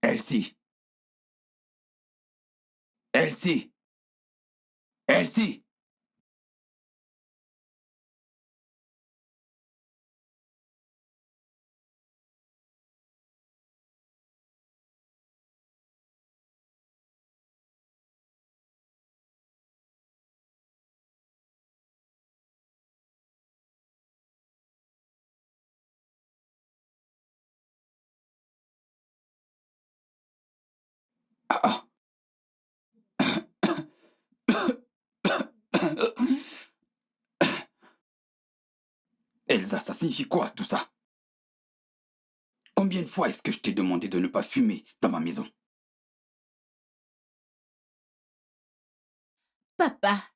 Elsie, Elsie, Elsie! Ah, ah. Elsa, ça signifie quoi tout ça? Combien de fois est-ce que je t'ai demandé de ne pas fumer dans ma maison? Papa,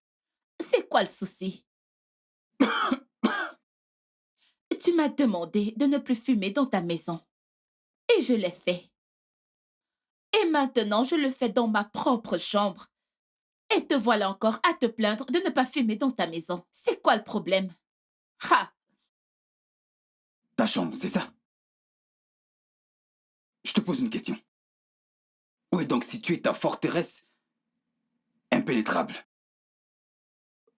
c'est quoi le souci? Tu m'as demandé de ne plus fumer dans ta maison. Et je l'ai fait. Et maintenant, je le fais dans ma propre chambre. Et te voilà encore à te plaindre de ne pas fumer dans ta maison. C'est quoi le problème? Ha! Ta chambre, c'est ça? Je te pose une question. Où est donc située ta forteresse impénétrable?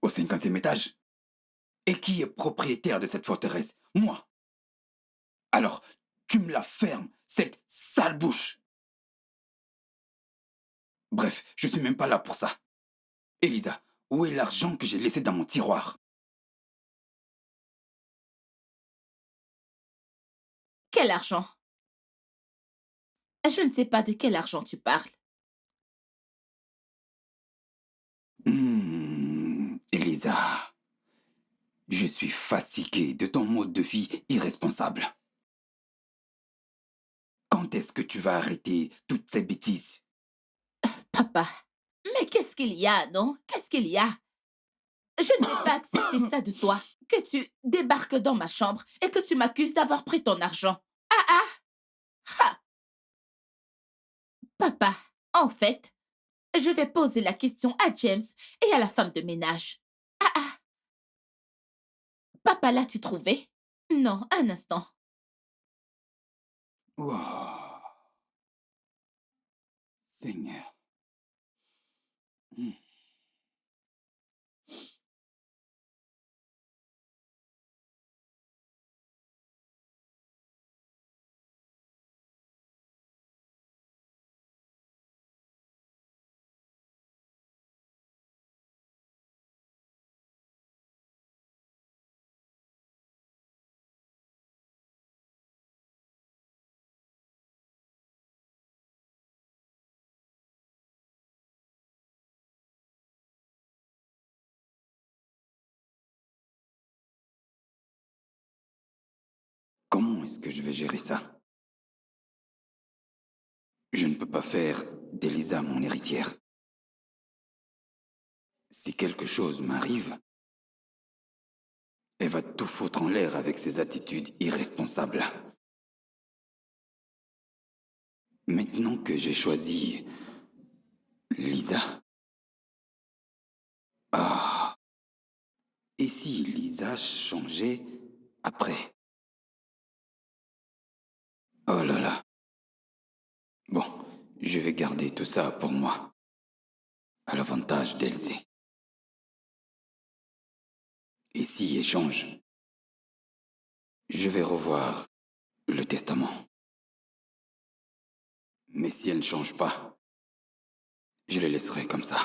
Au 50e étage? Et qui est propriétaire de cette forteresse? Moi. Alors, tu me la fermes, cette sale bouche. Bref, je suis même pas là pour ça. Elisa, où est l'argent que j'ai laissé dans mon tiroir? Quel argent? Je ne sais pas de quel argent tu parles. Elisa, je suis fatigué de ton mode de vie irresponsable. Quand est-ce que tu vas arrêter toutes ces bêtises? Papa, mais qu'est-ce qu'il y a, non? Qu'est-ce qu'il y a? Je ne vais pas accepter ça de toi, que tu débarques dans ma chambre et que tu m'accuses d'avoir pris ton argent. Ah ah! Ha! Papa, en fait, je vais poser la question à James et à la femme de ménage. Ah ah! Papa, l'as-tu trouvé? Non, un instant. Wow, Seigneur. Hmm. Comment est-ce que je vais gérer ça? Je ne peux pas faire d'Elisa mon héritière. Si quelque chose m'arrive, elle va tout foutre en l'air avec ses attitudes irresponsables. Maintenant que j'ai choisi Lisa. Ah, et si Lisa changeait après? Oh là là. Bon, je vais garder tout ça pour moi, à l'avantage d'Elsie. Et si elle change, je vais revoir le testament. Mais si elle ne change pas, je le laisserai comme ça.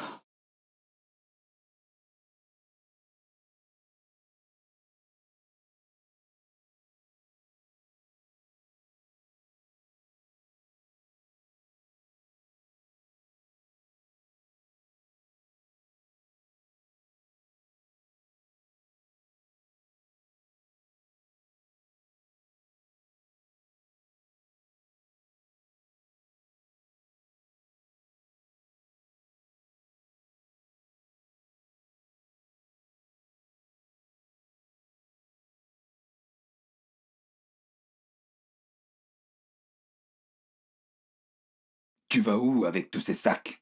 Tu vas où avec tous ces sacs?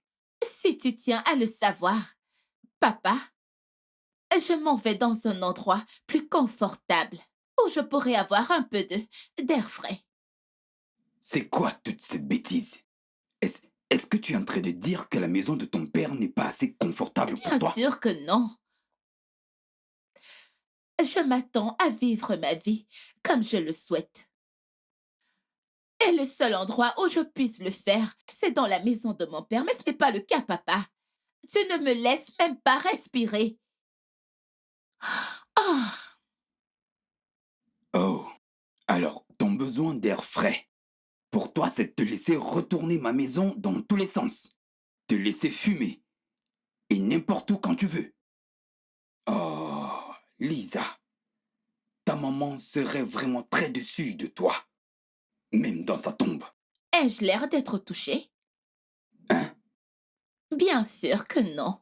Si tu tiens à le savoir, papa, je m'en vais dans un endroit plus confortable où je pourrai avoir un peu d'air frais. C'est quoi toutes ces bêtises? Est-ce que tu es en train de dire que la maison de ton père n'est pas assez confortable pour Bien toi? sûr que non. Je m'attends à vivre ma vie comme je le souhaite. Et le seul endroit où je puisse le faire, c'est dans la maison de mon père. Mais ce n'est pas le cas, papa. Tu ne me laisses même pas respirer. Ah, Oh, alors ton besoin d'air frais, pour toi, c'est de te laisser retourner ma maison dans tous les sens, te laisser fumer, et n'importe où quand tu veux. Oh, Lisa, ta maman serait vraiment très déçue de toi, même dans sa tombe. ai-je l'air d'être touchée? Hein? Bien sûr que non.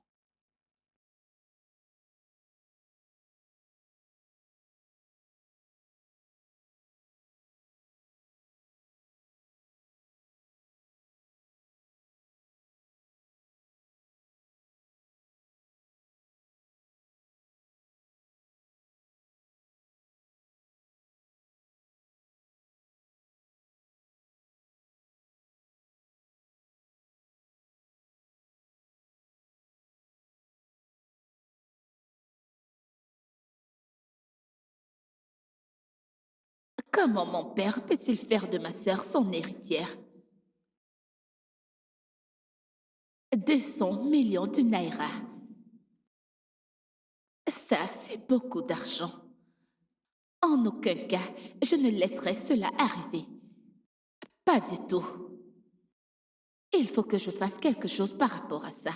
Comment mon père peut-il faire de ma sœur son héritière? 200 millions de naira. Ça, c'est beaucoup d'argent. En aucun cas, je ne laisserai cela arriver. Pas du tout. Il faut que je fasse quelque chose par rapport à ça.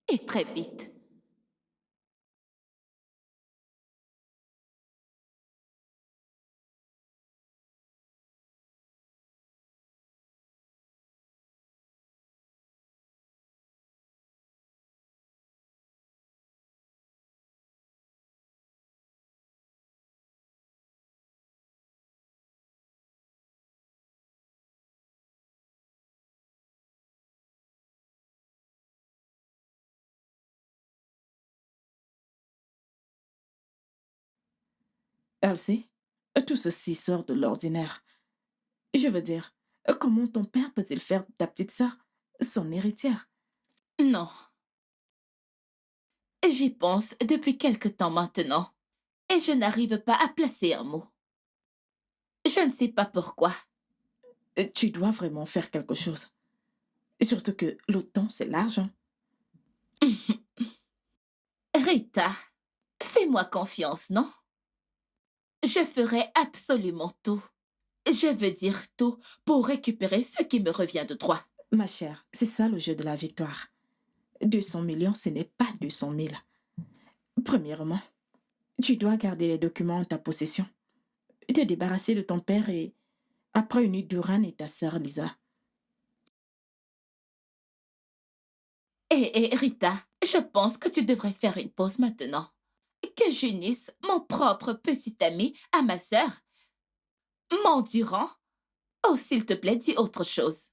Et très vite. Elsie, tout ceci sort de l'ordinaire. Je veux dire, comment ton père peut-il faire de ta petite sœur son héritière? Non. J'y pense depuis quelque temps maintenant. Et je n'arrive pas à placer un mot. Je ne sais pas pourquoi. Tu dois vraiment faire quelque chose. Surtout que le temps, c'est l'argent. Rita, fais-moi confiance, non? Je ferai absolument tout. Je veux dire tout pour récupérer ce qui me revient de droit. Ma chère, c'est ça le jeu de la victoire. 200 millions, ce n'est pas 200 000. Premièrement, tu dois garder les documents en ta possession, te débarrasser de ton père et, après unir Duran et ta sœur Lisa. Rita, je pense que tu devrais faire une pause maintenant. Que j'unisse mon propre petit ami à ma sœur. M'endurant. Oh, s'il te plaît, dis autre chose.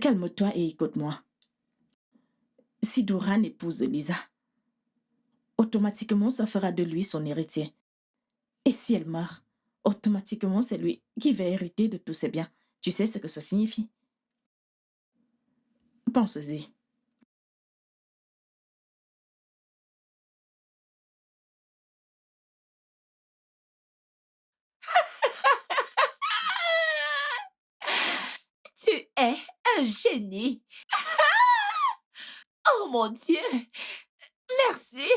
Calme-toi et écoute-moi. Si Duran épouse Lisa, automatiquement, ça fera de lui son héritier. Et si elle meurt, automatiquement, c'est lui qui va hériter de tous ses biens. Tu sais ce que ça signifie? Pense-y. Tu es un génie. Oh mon Dieu. Merci.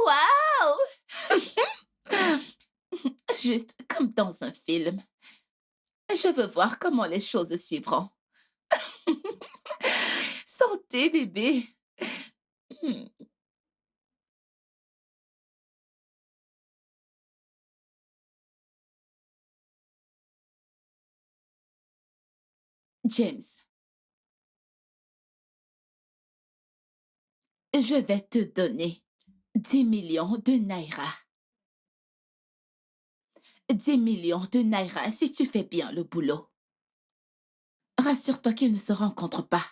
Waouh. Juste comme dans un film. Je veux voir comment les choses suivront. Santé, bébé. James, je vais te donner 10 millions de naira. 10 millions de naira si tu fais bien le boulot. Rassure-toi qu'ils ne se rencontrent pas.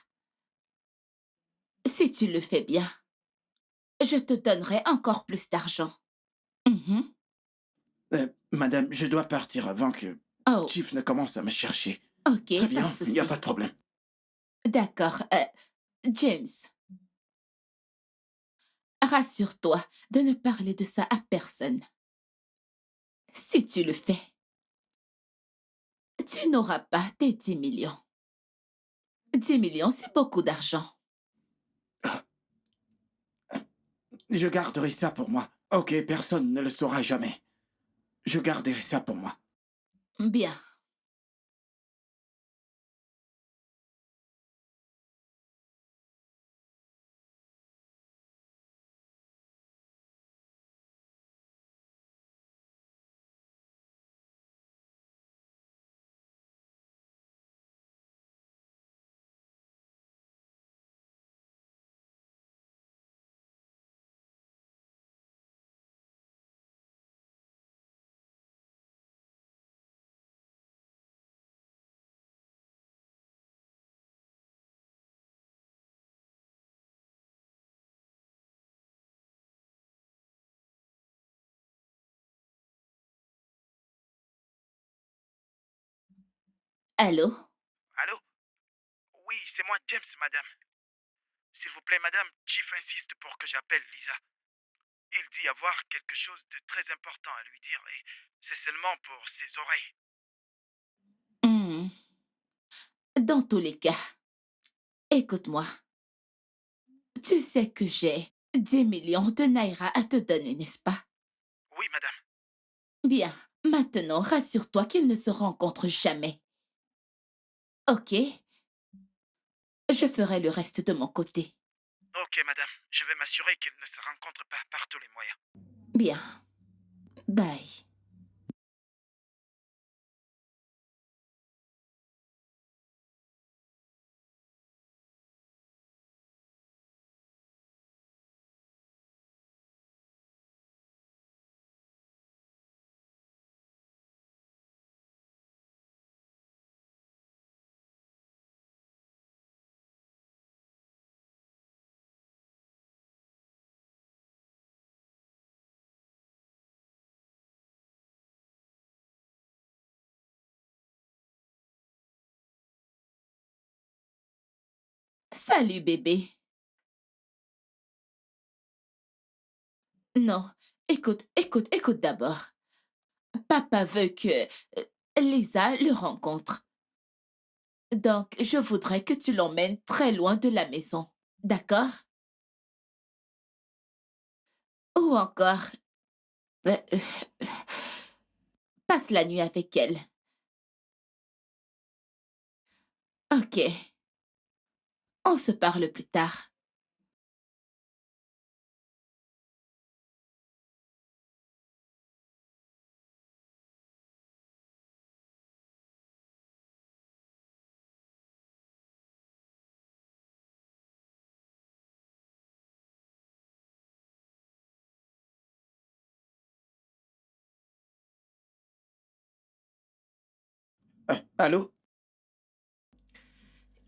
Si tu le fais bien, je te donnerai encore plus d'argent. Mhm. Madame, je dois partir avant que Oh, Chief ne commence à me chercher. ok, Très pas bien, de il n'y a souci. pas de problème. D'accord. James, rassure-toi de ne parler de ça à personne. Si tu le fais, tu n'auras pas tes 10 millions. 10 millions, c'est beaucoup d'argent. Je garderai ça pour moi. Ok, personne ne le saura jamais. Je garderai ça pour moi. Bien. Allô? Allô? Oui, c'est moi, James, madame. S'il vous plaît, madame, Chief insiste pour que j'appelle Lisa. Il dit avoir quelque chose de très important à lui dire et c'est seulement pour ses oreilles. Hmm. Dans tous les cas, écoute-moi. Tu sais que j'ai 10 millions de naira à te donner, n'est-ce pas? Oui, madame. Bien. Maintenant, rassure-toi qu'ils ne se rencontrent jamais. Ok? Je ferai le reste de mon côté. Ok, madame. Je vais m'assurer qu'ils ne se rencontrent pas par tous les moyens. Bien. Bye. Salut, bébé. Non, écoute d'abord. Papa veut que Lisa le rencontre. Donc, je voudrais que tu l'emmènes très loin de la maison. D'accord? Ou encore, euh, euh, passe la nuit avec elle. Ok. On se parle plus tard. Allô?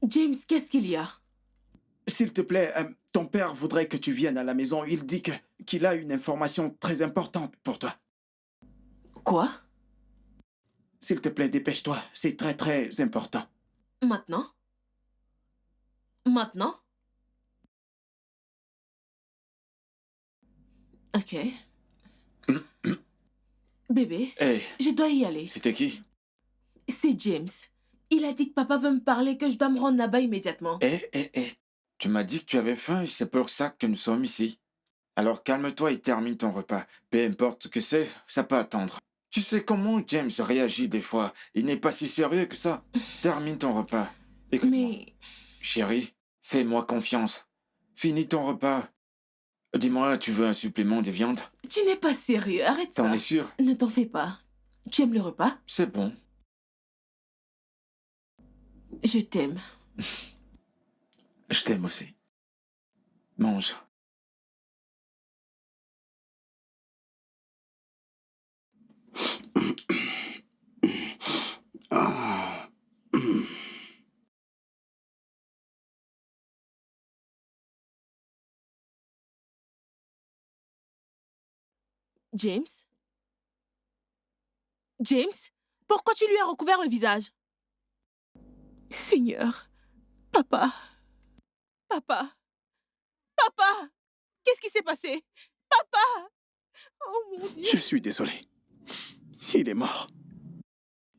James, qu'est-ce qu'il y a? S'il te plaît, ton père voudrait que tu viennes à la maison. Il dit qu'il a une information très importante pour toi. Quoi? S'il te plaît, dépêche-toi. C'est très très important. Maintenant? Maintenant? Ok. Bébé, Hé, je dois y aller. c'était qui? C'est James. Il a dit que papa veut me parler, que je dois me rendre là-bas immédiatement. Tu m'as dit que tu avais faim et c'est pour ça que nous sommes ici. Alors calme-toi et termine ton repas. Peu importe ce que c'est, ça peut attendre. Tu sais comment James réagit des fois. Il n'est pas si sérieux que ça. Termine ton repas. Écoute-moi, Mais... chérie, fais-moi confiance. Finis ton repas. Dis-moi, tu veux un supplément de viande? Tu n'es pas sérieux, arrête T'en ça. es sûr? Ne t'en fais pas. Tu aimes le repas? C'est bon. Je t'aime. Je t'aime aussi. Mange. Ah. James? James? Pourquoi tu lui as recouvert le visage? Seigneur, Papa, papa, papa, qu'est-ce qui s'est passé? Papa! Oh mon Dieu! Je suis désolé. Il est mort.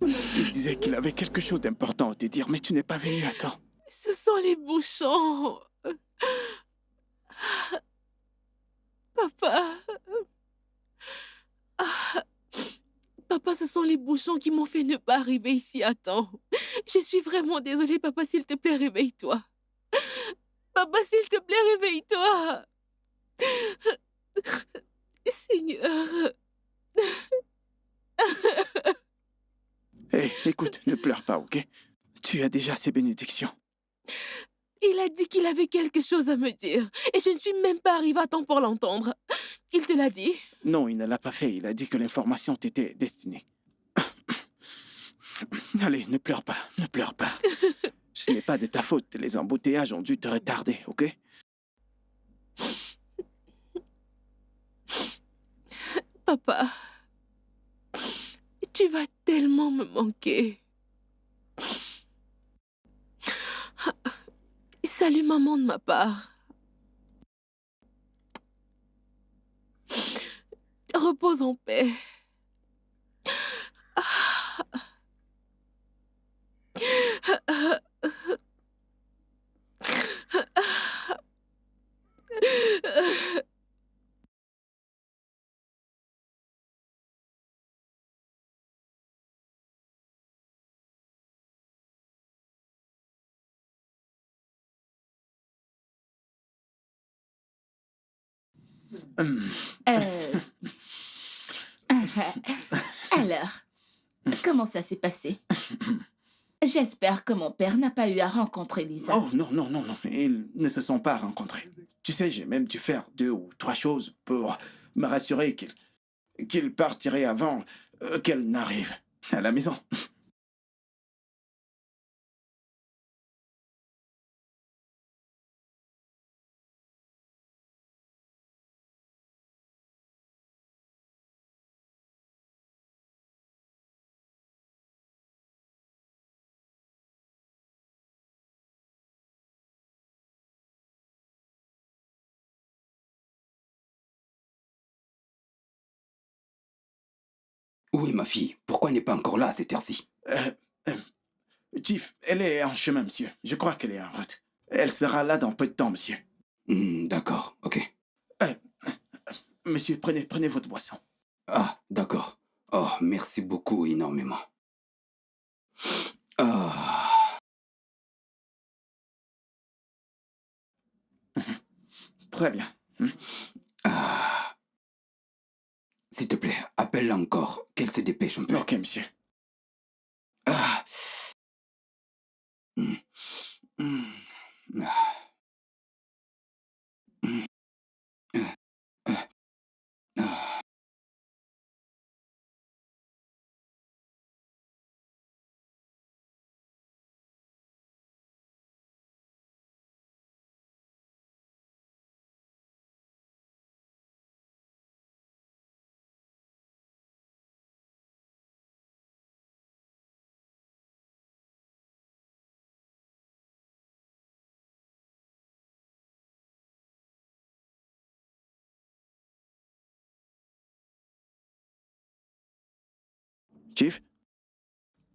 Il disait qu'il avait quelque chose d'important à te dire, mais tu n'es pas venu à temps. Ce sont les bouchons. Papa. Ah. Papa, ce sont les bouchons qui m'ont fait ne pas arriver ici à temps. Je suis vraiment désolée, papa, s'il te plaît, réveille-toi. Papa, s'il te plaît, réveille-toi. Seigneur. Hé, écoute, ne pleure pas, ok? Tu as déjà ces bénédictions. Il a dit qu'il avait quelque chose à me dire. Et je ne suis même pas arrivée à temps pour l'entendre. Il te l'a dit? Non, il ne l'a pas fait. Il a dit que l'information t'était destinée. Allez, ne pleure pas, ne pleure pas. Ce n'est pas de ta faute. Les embouteillages ont dû te retarder, ok? Papa, tu vas tellement me manquer. Salut maman de ma part. Repose en paix. Euh, Alors, comment ça s'est passé? J'espère que mon père n'a pas eu à rencontrer Lisa. Oh, non, non, non, non. Ils ne se sont pas rencontrés. Tu sais, j'ai même dû faire 2 ou 3 choses pour me rassurer qu'il partirait avant qu'elle n'arrive à la maison. Oui, ma fille, pourquoi n'est pas encore là à cette heure-ci? Chief, elle est en chemin, monsieur. Je crois qu'elle est en route. Elle sera là dans peu de temps, monsieur. D'accord, ok. Monsieur, prenez votre boisson. Ah, d'accord. Oh, merci beaucoup énormément. Ah. Très bien. Ah. S'il te plaît, appelle-la encore, qu'elle se dépêche un peu. Ok, monsieur. Ah. Mm. Mm. Ah. Mm. Ah. Chief?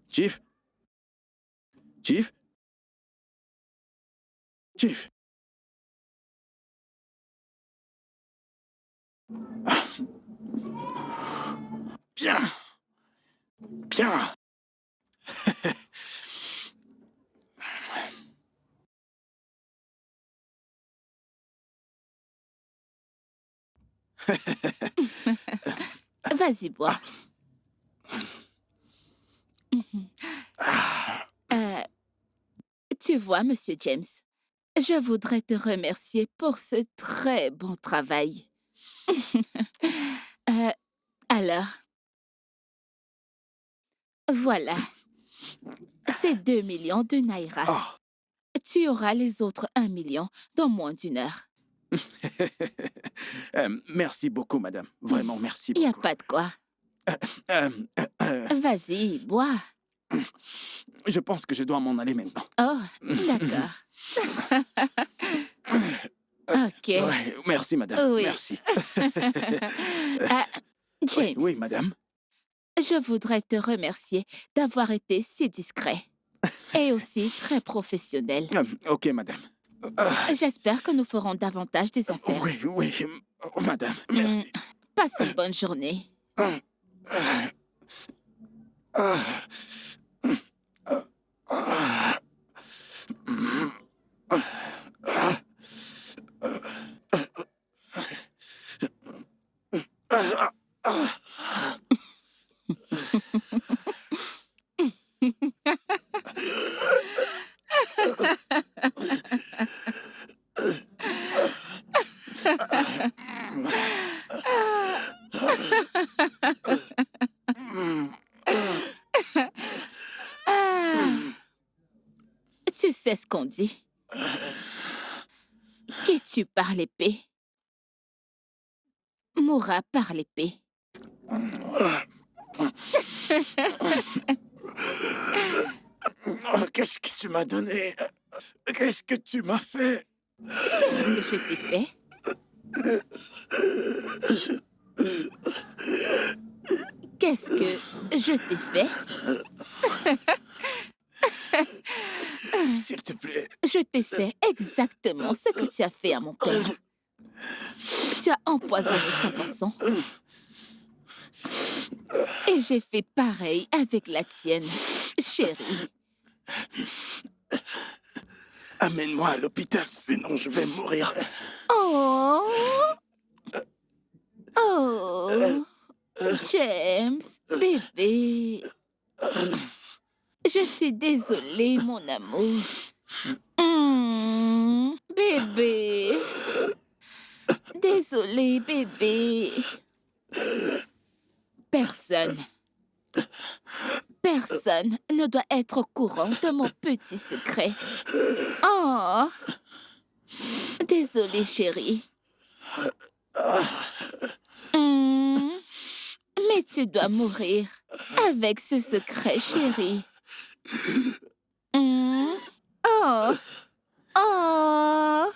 Chief? Chief? Chief? Ah. Bien. Bien. Vas-y, bois. Ah. Tu vois, Monsieur James, je voudrais te remercier pour ce très bon travail. Alors, voilà. C'est 2 millions de naira. Oh. Tu auras les autres 1 million dans moins d'1 heure. Merci beaucoup, madame. Vraiment, merci Il n'y a beaucoup. pas de quoi. Vas-y, bois. Je pense que je dois m'en aller maintenant. Oh, d'accord. Ok. Ouais, merci, madame. Oui. Merci. Ah, Oui, James, oui, madame. je voudrais te remercier d'avoir été si discret et aussi très professionnel. Ok, madame. Ah, J'espère que nous ferons davantage des affaires. oui, oui, madame. Merci. Passe une bonne journée. Ah, ah, ah, ah, ah, ah, ah. Ah, tu sais ce qu'on dit. Qui tue par l'épée mourra par l'épée. Qu'est-ce que tu m'as donné? Qu'est-ce que tu m'as fait? Qu'est-ce que je t'ai fait? Qu'est-ce que je t'ai fait? S'il te plaît. Je t'ai fait exactement ce que tu as fait à mon père. Tu as empoisonné sa boisson. Et j'ai fait pareil avec la tienne, chérie. Amène-moi à l'hôpital, sinon je vais mourir. Oh! Oh! James, bébé. Je suis désolée, mon amour. Bébé. Désolée, bébé. Personne ne doit être au courant de mon petit secret. Oh! Désolée, chérie. Mais tu dois mourir avec ce secret, chérie. Oh! Oh!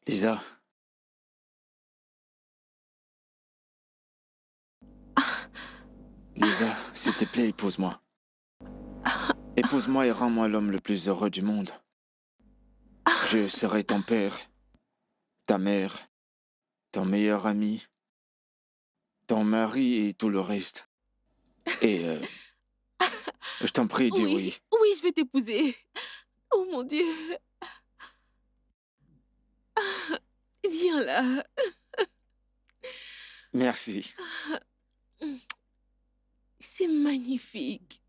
Lisa, Lisa, s'il te plaît, épouse-moi. Épouse-moi et rends-moi l'homme le plus heureux du monde. Je serai ton père, ta mère, ton meilleur ami, ton mari et tout le reste. Et je t'en prie, dis oui. Oui, je vais t'épouser. Oh mon Dieu. Viens là. Merci. C'est magnifique.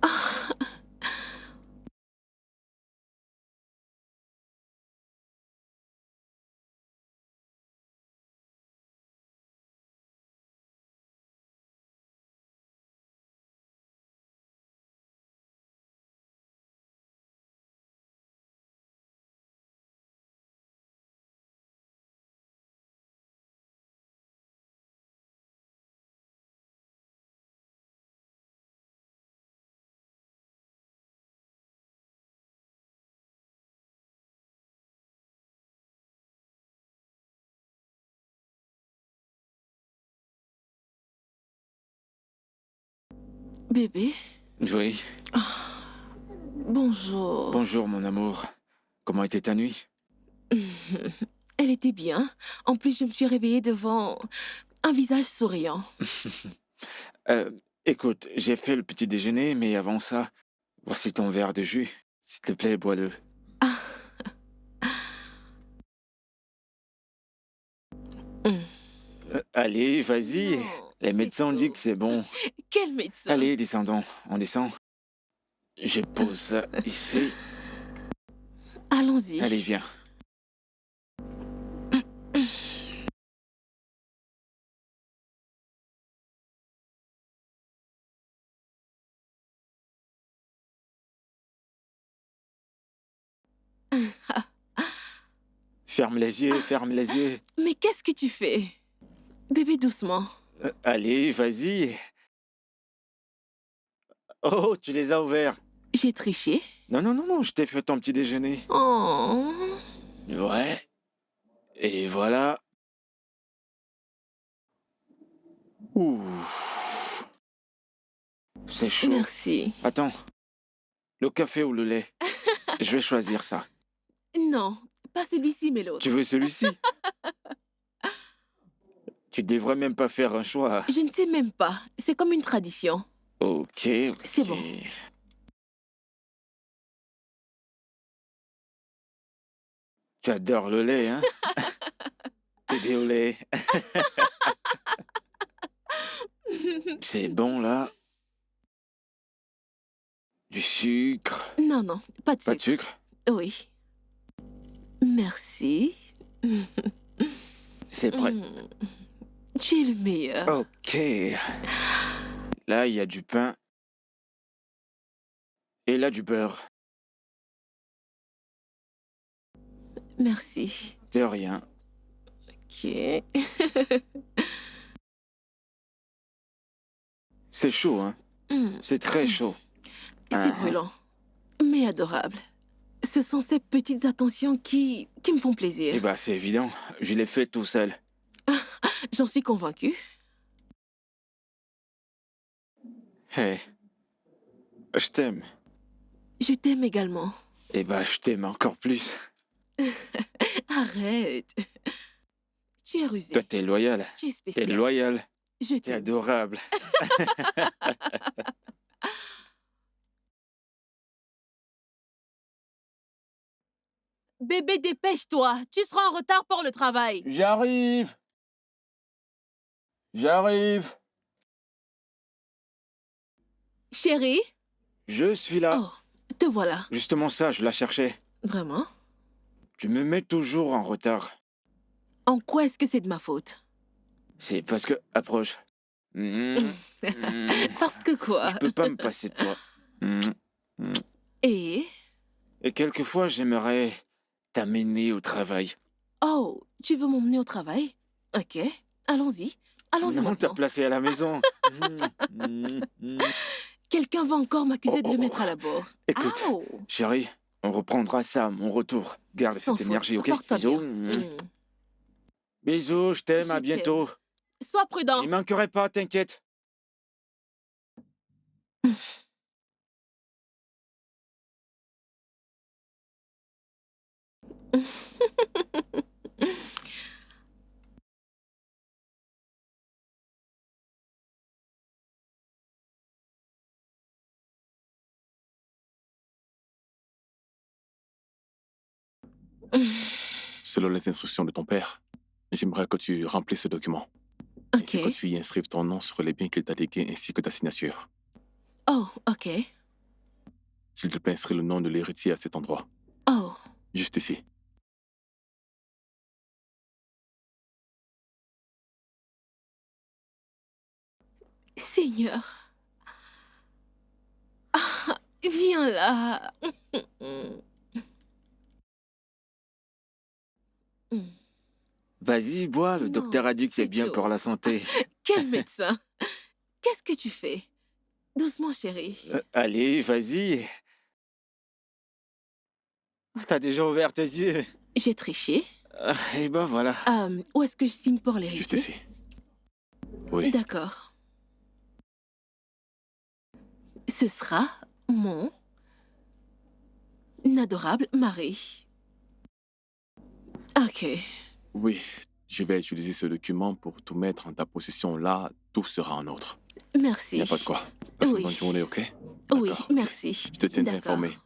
Ah, bébé, Oui. bonjour. Bonjour, mon amour. Comment était ta nuit? Elle était bien. En plus, je me suis réveillée devant un visage souriant. Euh, Écoute, j'ai fait le petit déjeuner, mais avant ça, voici ton verre de jus. S'il te plaît, bois-le. Ah. Hum. Allez, vas-y. Non, Les c'est médecins ont dit tout. que c'est bon. Quel médecin? Allez, descendons. On descend. Je pose ça ici. Allons-y. Allez, viens. Ferme les yeux, ferme les yeux. Mais qu'est-ce que tu fais? Bébé, doucement. Allez, vas-y. Oh, tu les as ouverts. J'ai triché. Non, non, non, non, je t'ai fait ton petit déjeuner. Oh. Ouais. Et voilà. Ouh. C'est chaud. Merci. Attends. Le café ou le lait? Je vais choisir ça. Non, pas celui-ci, mais l'autre. Tu veux celui-ci? Tu devrais même pas faire un choix. Je ne sais même pas. C'est comme une tradition. Ok, ok. C'est bon. Tu adores le lait, hein? Bébé au lait. C'est bon, là. Du sucre. Non, non, pas de Pas de sucre. sucre? Oui. Merci. C'est prêt. Tu es le meilleur. Ok. Là, il y a du pain. Et là, du beurre. Merci. De rien. Ok. C'est chaud, hein? C'est très chaud. C'est brûlant, mais adorable. Ce sont ces petites attentions qui me font plaisir. Eh ben, c'est évident. Je l'ai fait tout seul. J'en suis convaincue. Hé. Je t'aime. Je t'aime également. Eh ben, je t'aime encore plus. Arrête. Tu es rusé. Toi, t'es loyal. Tu es T'es spécial. loyal. Je T'es t'aime. adorable. Bébé, dépêche-toi. Tu seras en retard pour le travail. J'arrive. J'arrive. Chérie? Je suis là. Oh, te voilà. Justement ça, je la cherchais. Vraiment? Tu me mets toujours en retard. En quoi est-ce que c'est de ma faute? C'est parce que... Approche. Parce que quoi? Je peux pas me passer de toi. Et? Et quelquefois, j'aimerais t'amener au travail. Oh, tu veux m'emmener au travail? Ok, allons-y. Allons-y Non, t'as maintenant. placé à la maison. Quelqu'un va encore m'accuser de Oh, le oh, mettre à la bourre. Écoute, Au! chérie, on reprendra ça à mon retour. Garde Sans cette faute. énergie, ok? Porte-toi Bisous. bien. Bisous, je t'aime, Je à bientôt. Sois prudent. J'y manquerai pas, t'inquiète. Selon les instructions de ton père, j'aimerais que tu remplisses ce document. Ok. Ainsi que tu y inscrives ton nom sur les biens qu'il t'a légués ainsi que ta signature. Oh, ok. S'il te plaît, inscris le nom de l'héritier à cet endroit. Oh, Juste ici. Seigneur. Ah, viens là. Vas-y, bois, le Non, docteur a dit que c'est c'est bien tout. pour la santé. Quel médecin? Qu'est-ce que tu fais? Doucement, chérie. Allez, vas-y. T'as déjà ouvert tes yeux. J'ai triché. Et ben voilà. Où est-ce que je signe pour Juste l'héritier? ici. Oui. D'accord. Ce sera mon adorable mari. Ok. Oui. Je vais utiliser ce document pour tout mettre en ta possession. Là, tout sera en ordre. Merci. Il n'y a pas de quoi. Passe une Oui. bonne journée, ok? Oui, D'accord, ok. merci. Je te tiendrai D'accord. informé.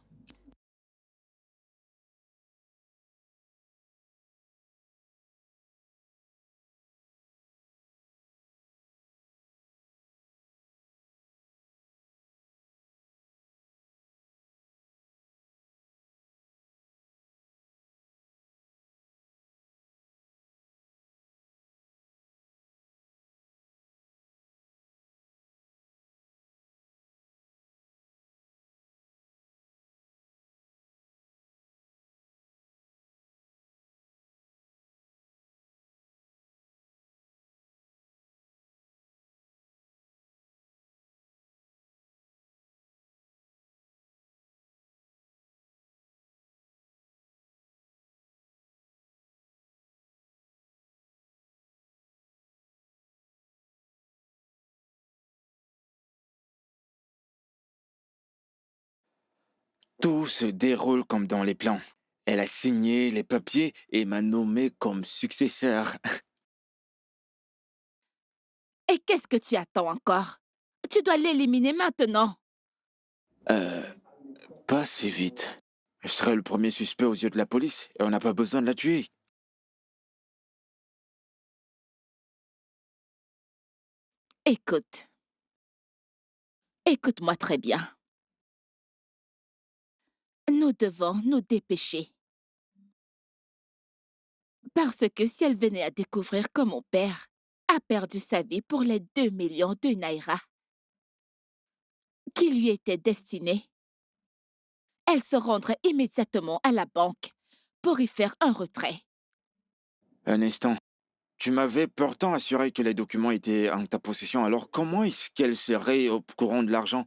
Tout se déroule comme dans les plans. Elle a signé les papiers et m'a nommé comme successeur. Et qu'est-ce que tu attends encore? Tu dois l'éliminer maintenant. Euh, Pas si vite. Je serai le premier suspect aux yeux de la police et on n'a pas besoin de la tuer. Écoute. Écoute-moi très bien. Nous devons nous dépêcher. Parce que si elle venait à découvrir que mon père a perdu sa vie pour les 2 millions de naira qui lui étaient destinés, elle se rendrait immédiatement à la banque pour y faire un retrait. Un instant. Tu m'avais pourtant assuré que les documents étaient en ta possession, alors comment est-ce qu'elle serait au courant de l'argent?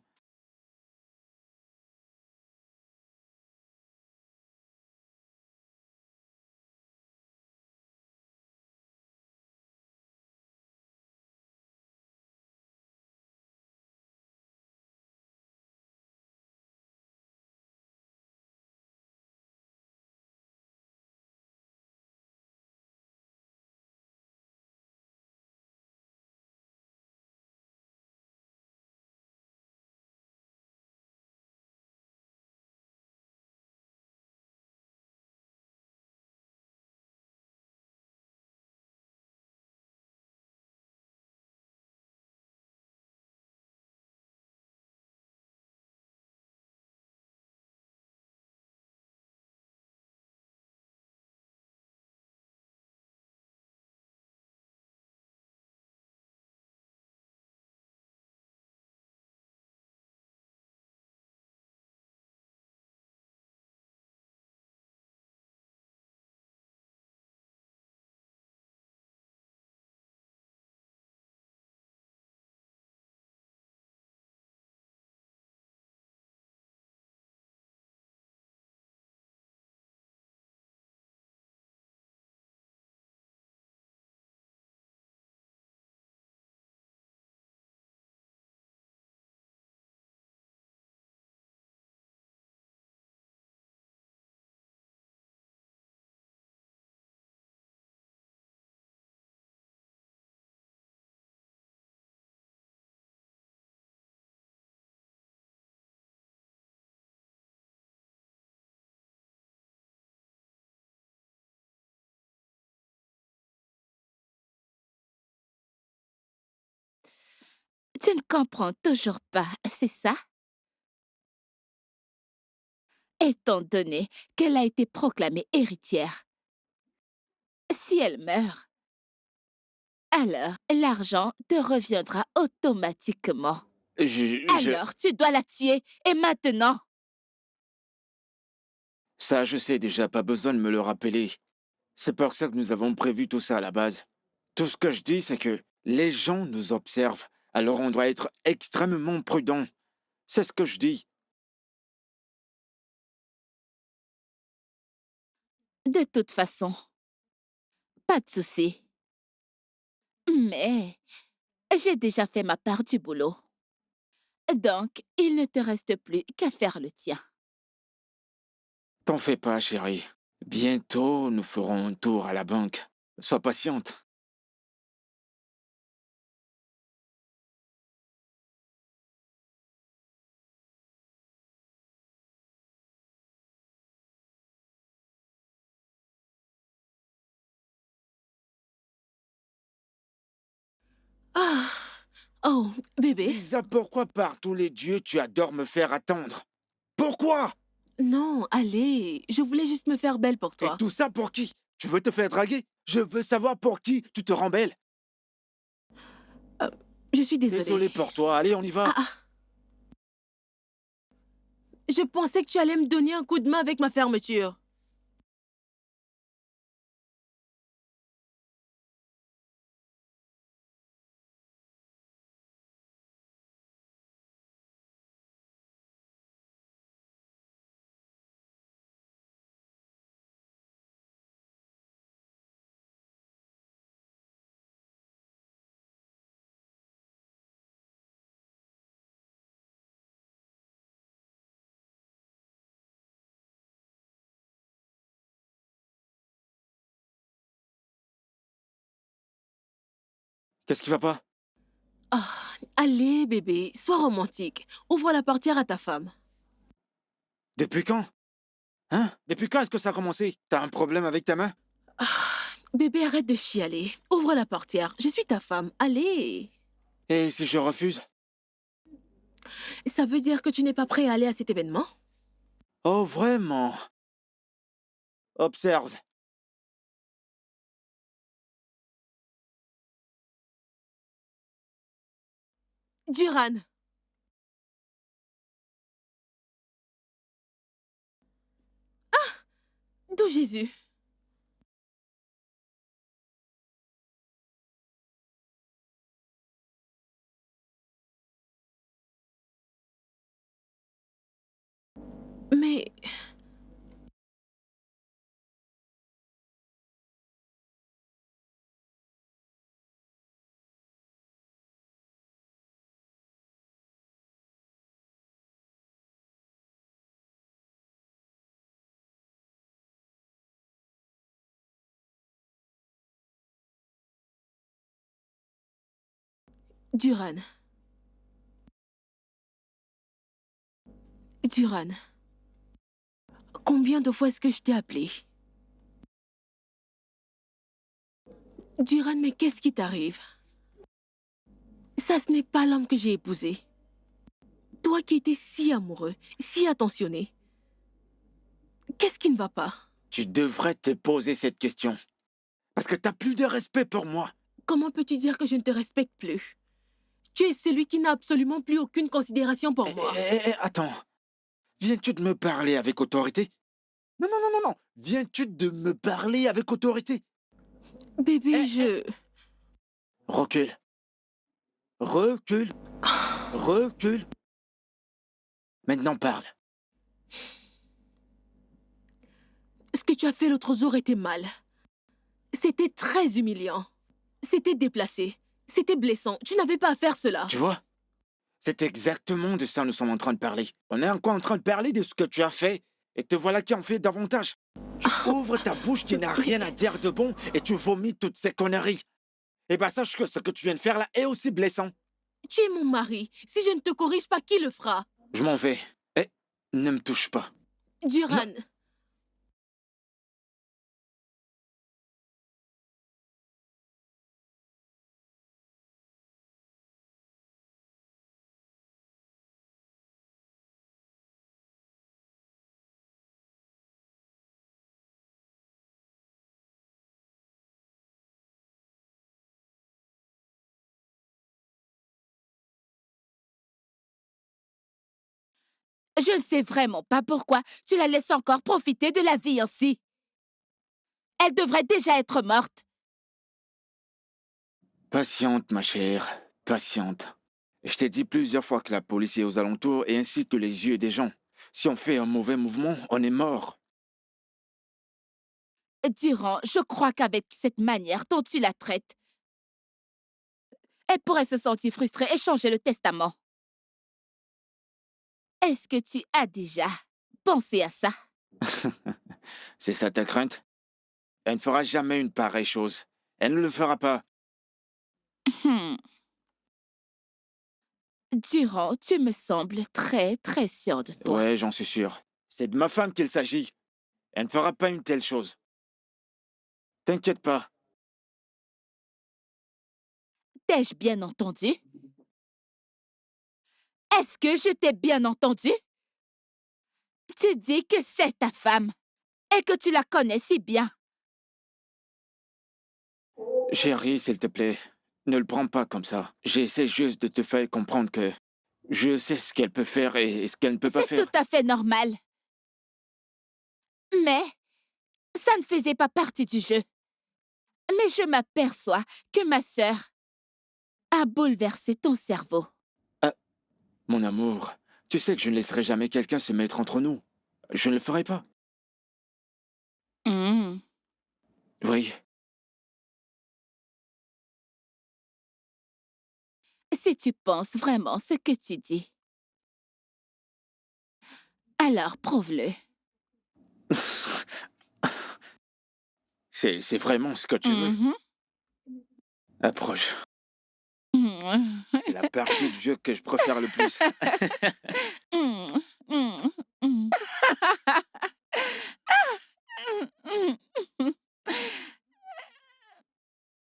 Tu ne comprends toujours pas, c'est ça? Étant donné qu'elle a été proclamée héritière, si elle meurt, alors l'argent te reviendra automatiquement. Je... Alors tu dois la tuer, et maintenant! Ça, je sais déjà, pas besoin de me le rappeler. C'est pour ça que nous avons prévu tout ça à la base. Tout ce que je dis, c'est que les gens nous observent, alors on doit être extrêmement prudent. C'est ce que je dis. De toute façon, pas de souci. Mais j'ai déjà fait ma part du boulot. Donc, il ne te reste plus qu'à faire le tien. T'en fais pas, chérie. Bientôt, nous ferons un tour à la banque. Sois patiente. Ah! Oh, bébé. Lisa, pourquoi par tous les dieux tu adores me faire attendre? Pourquoi? Non, allez, je voulais juste me faire belle pour Et toi. tout ça pour qui? Tu veux te faire draguer? Je veux savoir pour qui tu te rends belle. Je suis désolée. Désolé pour toi, allez, on y va. Ah, ah. Je pensais que tu allais me donner un coup de main avec ma fermeture. Qu'est-ce qui va pas? Ah, allez, bébé, sois romantique. Ouvre la portière à ta femme. Depuis quand? Hein? Depuis quand est-ce que ça a commencé? T'as un problème avec ta main? Ah, bébé, arrête de chialer. Ouvre la portière. Je suis ta femme. Allez. Et si je refuse? Ça veut dire que tu n'es pas prêt à aller à cet événement? Oh, vraiment? Observe. Duran. D'où Jésus? Mais... Duran. Duran. Combien de fois est-ce que je t'ai appelé? Duran, mais qu'est-ce qui t'arrive? Ça, ce n'est pas l'homme que j'ai épousé. Toi qui étais si amoureux, si attentionné. Qu'est-ce qui ne va pas? Tu devrais te poser cette question. Parce que t'as plus de respect pour moi. Comment peux-tu dire que je ne te respecte plus? Tu es celui qui n'a absolument plus aucune considération pour moi. Attends. Viens-tu de me parler avec autorité? Non, non, non, non, non. Viens-tu de me parler avec autorité? Bébé, je... Recule. Recule. Recule. Maintenant parle. Ce que tu as fait l'autre jour était mal. C'était très humiliant. C'était déplacé. C'était blessant. Tu n'avais pas à faire cela. Tu vois? C'est exactement de ça que nous sommes en train de parler. On est encore en train de parler de ce que tu as fait. Et te voilà qui en fait davantage. Tu ouvres ta bouche qui n'a rien à dire de bon et tu vomis toutes ces conneries. Eh ben sache que ce que tu viens de faire là est aussi blessant. Tu es mon mari. Si je ne te corrige pas, qui le fera? Je m'en vais. Eh, ne me touche pas. Duran. Je ne sais vraiment pas pourquoi tu la laisses encore profiter de la vie ainsi. Elle devrait déjà être morte. Patiente, ma chère, patiente. Je t'ai dit plusieurs fois que la police est aux alentours et ainsi que les yeux des gens. Si on fait un mauvais mouvement, on est mort. Durand, je crois qu'avec cette manière dont tu la traites, elle pourrait se sentir frustrée et changer le testament. Est-ce que tu as déjà pensé à ça? C'est ça ta crainte? Elle ne fera jamais une pareille chose. Elle ne le fera pas. Hmm. Durand, tu me sembles très, très sûr de toi. Ouais, j'en suis sûr. C'est de ma femme qu'il s'agit. Elle ne fera pas une telle chose. T'inquiète pas. T'ai-je bien entendu? Est-ce que je t'ai bien entendu? Tu dis que c'est ta femme et que tu la connais si bien. Chérie, s'il te plaît, ne le prends pas comme ça. J'essaie juste de te faire comprendre que je sais ce qu'elle peut faire et ce qu'elle ne peut pas C'est faire. tout à fait normal. Mais ça ne faisait pas partie du jeu. Mais je m'aperçois que ma sœur a bouleversé ton cerveau. Mon amour, tu sais que je ne laisserai jamais quelqu'un se mettre entre nous. Je ne le ferai pas. Hmm. Oui. Si tu penses vraiment ce que tu dis, alors prouve-le. C'est vraiment ce que tu veux. Mhm. Approche. Mhm. C'est la partie du jeu que je préfère le plus. Mhm. Mhm. Mhm.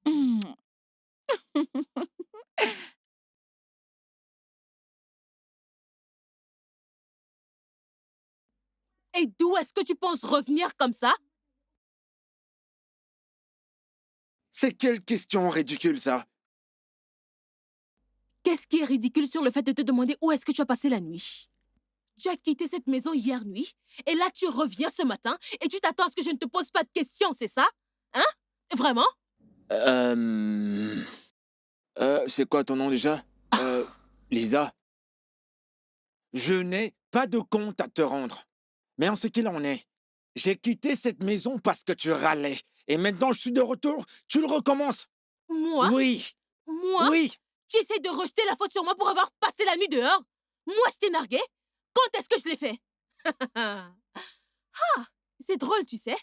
Mhm. Et d'où est-ce que tu penses revenir comme ça? C'est quelle question ridicule, ça? Qu'est-ce qui est ridicule sur le fait de te demander où est-ce que tu as passé la nuit? Tu as quitté cette maison hier nuit, et là tu reviens ce matin, et tu t'attends à ce que je ne te pose pas de questions, c'est ça? Hein? Vraiment? C'est quoi ton nom déjà? Lisa. Je n'ai pas de compte à te rendre. Mais en ce qu'il en est, j'ai quitté cette maison parce que tu râlais. Et maintenant je suis de retour, tu le recommences. Moi? Oui, Moi? oui. Tu essaies de rejeter la faute sur moi pour avoir passé la nuit dehors? Moi, je t'ai nargué? Quand est-ce que je l'ai fait? Ah, c'est drôle, tu sais.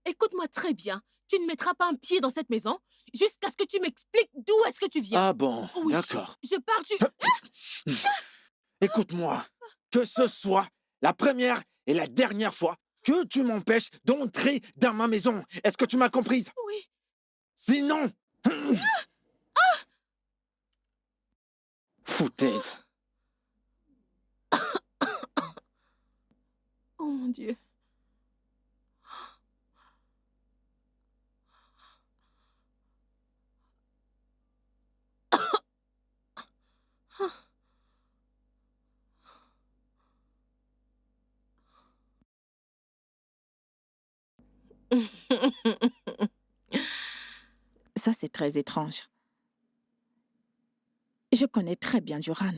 Écoute-moi très bien. Tu ne mettras pas un pied dans cette maison jusqu'à ce que tu m'expliques d'où est-ce que tu viens. Ah bon, Oui, d'accord. je pars du... Écoute-moi, que ce soit la première et la dernière fois que tu m'empêches d'entrer dans ma maison. Est-ce que tu m'as comprise? Oui. Sinon... Foutaise. Oh mon Dieu. Ça, c'est très étrange. Je connais très bien Duran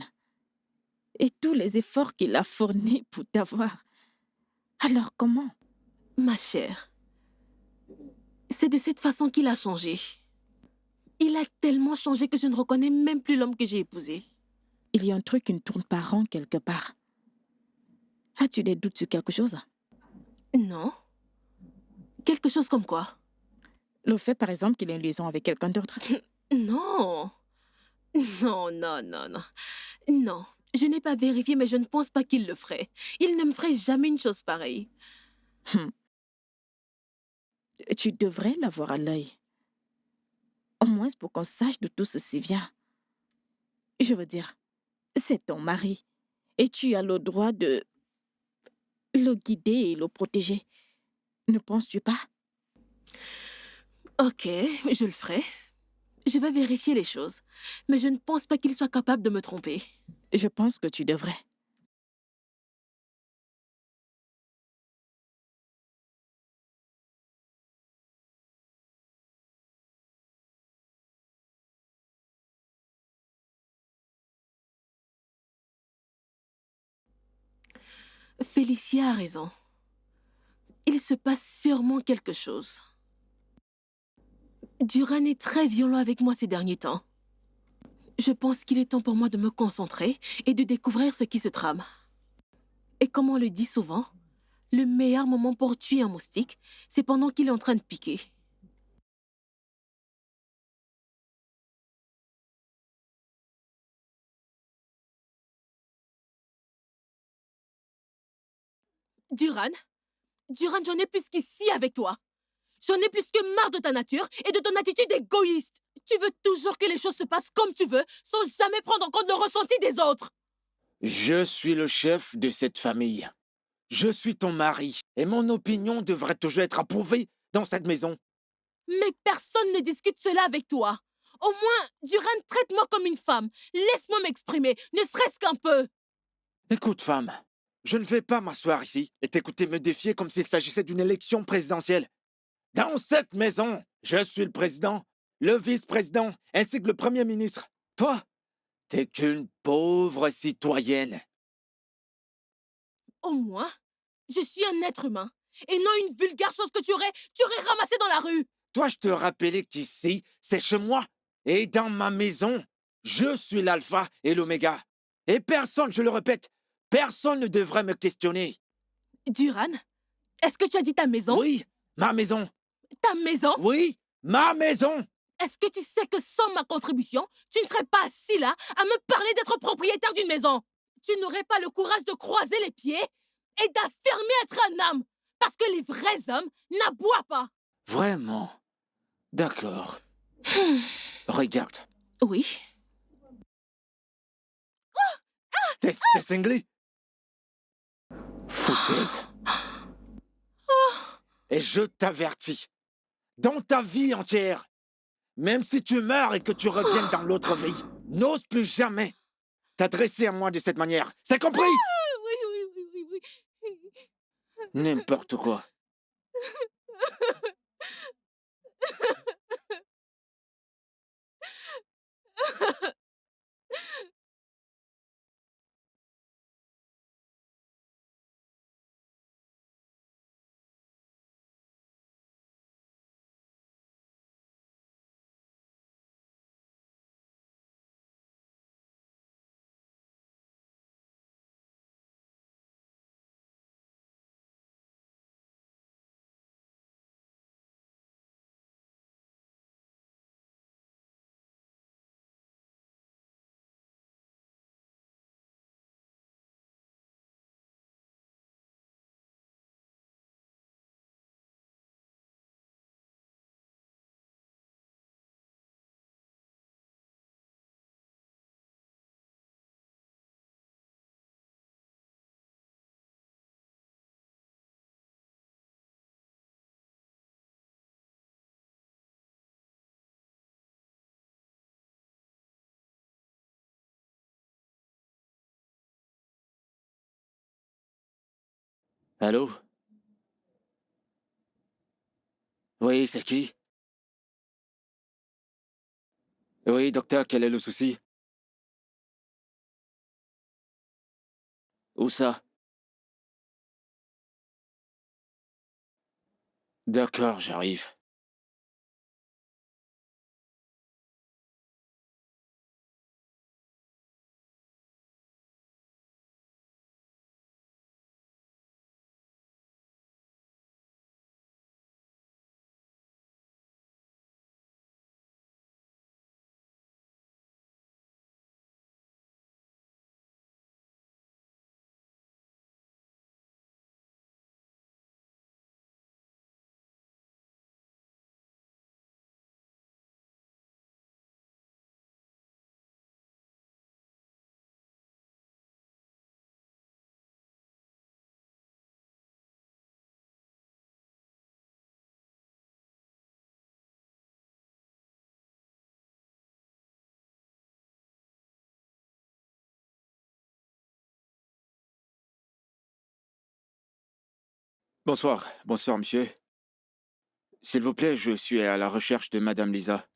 et tous les efforts qu'il a fournis pour t'avoir. Alors comment? Ma chère, c'est de cette façon qu'il a changé. Il a tellement changé que je ne reconnais même plus l'homme que j'ai épousé. Il y a un truc qui ne tourne pas rond quelque part. As-tu des doutes sur quelque chose? Non? Quelque chose comme quoi? Le fait, par exemple, qu'il ait une liaison avec quelqu'un d'autre? Non. Non, non, non, non. Non. Je n'ai pas vérifié, mais je ne pense pas qu'il le ferait. Il ne me ferait jamais une chose pareille. Tu devrais l'avoir à l'œil. Au moins pour qu'on sache d'où tout ceci vient. Je veux dire, c'est ton mari. Et tu as le droit de le guider et le protéger. Ne penses-tu pas? Ok, je le ferai. Je vais vérifier les choses. Mais je ne pense pas qu'il soit capable de me tromper. Je pense que tu devrais. Félicia a raison. Il se passe sûrement quelque chose. Duran est très violent avec moi ces derniers temps. Je pense qu'il est temps pour moi de me concentrer et de découvrir ce qui se trame. Et comme on le dit souvent, le meilleur moment pour tuer un moustique, c'est pendant qu'il est en train de piquer. Duran, j'en ai plus qu'ici avec toi. J'en ai plus que marre de ta nature et de ton attitude égoïste. Tu veux toujours que les choses se passent comme tu veux, sans jamais prendre en compte le ressenti des autres. Je suis le chef de cette famille. Je suis ton mari et mon opinion devrait toujours être approuvée dans cette maison. Mais personne ne discute cela avec toi. Au moins, Duran, traite-moi comme une femme. Laisse-moi m'exprimer, ne serait-ce qu'un peu. Écoute, femme, je ne vais pas m'asseoir ici et t'écouter me défier comme s'il s'agissait d'une élection présidentielle. Dans cette maison, je suis le président, le vice-président, ainsi que le premier ministre. Toi, t'es qu'une pauvre citoyenne. Au moins, je suis un être humain, et non une vulgaire chose que tu aurais ramassée dans la rue. Toi, je te rappelais qu'ici, c'est chez moi. Et dans ma maison, je suis l'alpha et l'oméga. Et personne, je le répète, personne ne devrait me questionner. Duran, est-ce que tu as dit ta maison? Oui, ma maison. Ta maison? Oui, ma maison. Est-ce que tu sais que sans ma contribution, tu ne serais pas assis là à me parler d'être propriétaire d'une maison? Tu n'aurais pas le courage de croiser les pieds et d'affirmer être un homme, parce que les vrais hommes n'aboient pas. Vraiment? D'accord. Regarde. Oui. T'es cinglé? Fouteuse. Et je t'avertis, dans ta vie entière, même si tu meurs et que tu reviennes dans l'autre vie, n'ose plus jamais t'adresser à moi de cette manière. C'est compris? Oui. N'importe quoi. Allô? Oui, c'est qui? Oui, docteur, quel est le souci? Où ça? D'accord, j'arrive. Bonsoir, monsieur. S'il vous plaît, je suis à la recherche de Madame Lisa.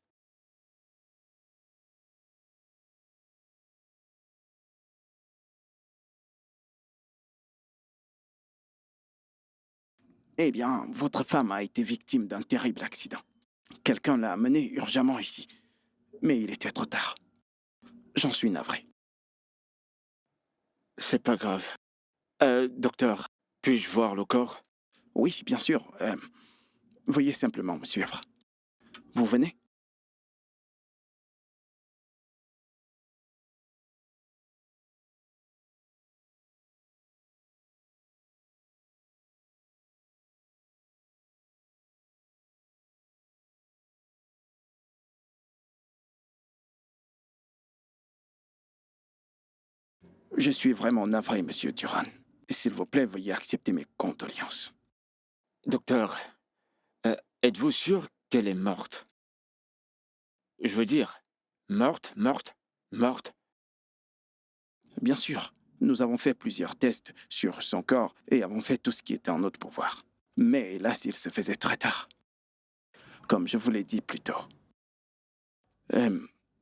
Eh bien, votre femme a été victime d'un terrible accident. Quelqu'un l'a amenée urgemment ici. Mais il était trop tard. J'en suis navré. C'est pas grave. Docteur, puis-je voir le corps? Oui, bien sûr. Veuillez simplement me suivre. Vous venez? Je suis vraiment navré, monsieur Duran. S'il vous plaît, veuillez accepter mes condoléances. Docteur, êtes-vous sûr qu'elle est morte? Je veux dire, morte, morte, morte. Bien sûr, nous avons fait plusieurs tests sur son corps et avons fait tout ce qui était en notre pouvoir. Mais hélas, il se faisait très tard. Comme je vous l'ai dit plus tôt.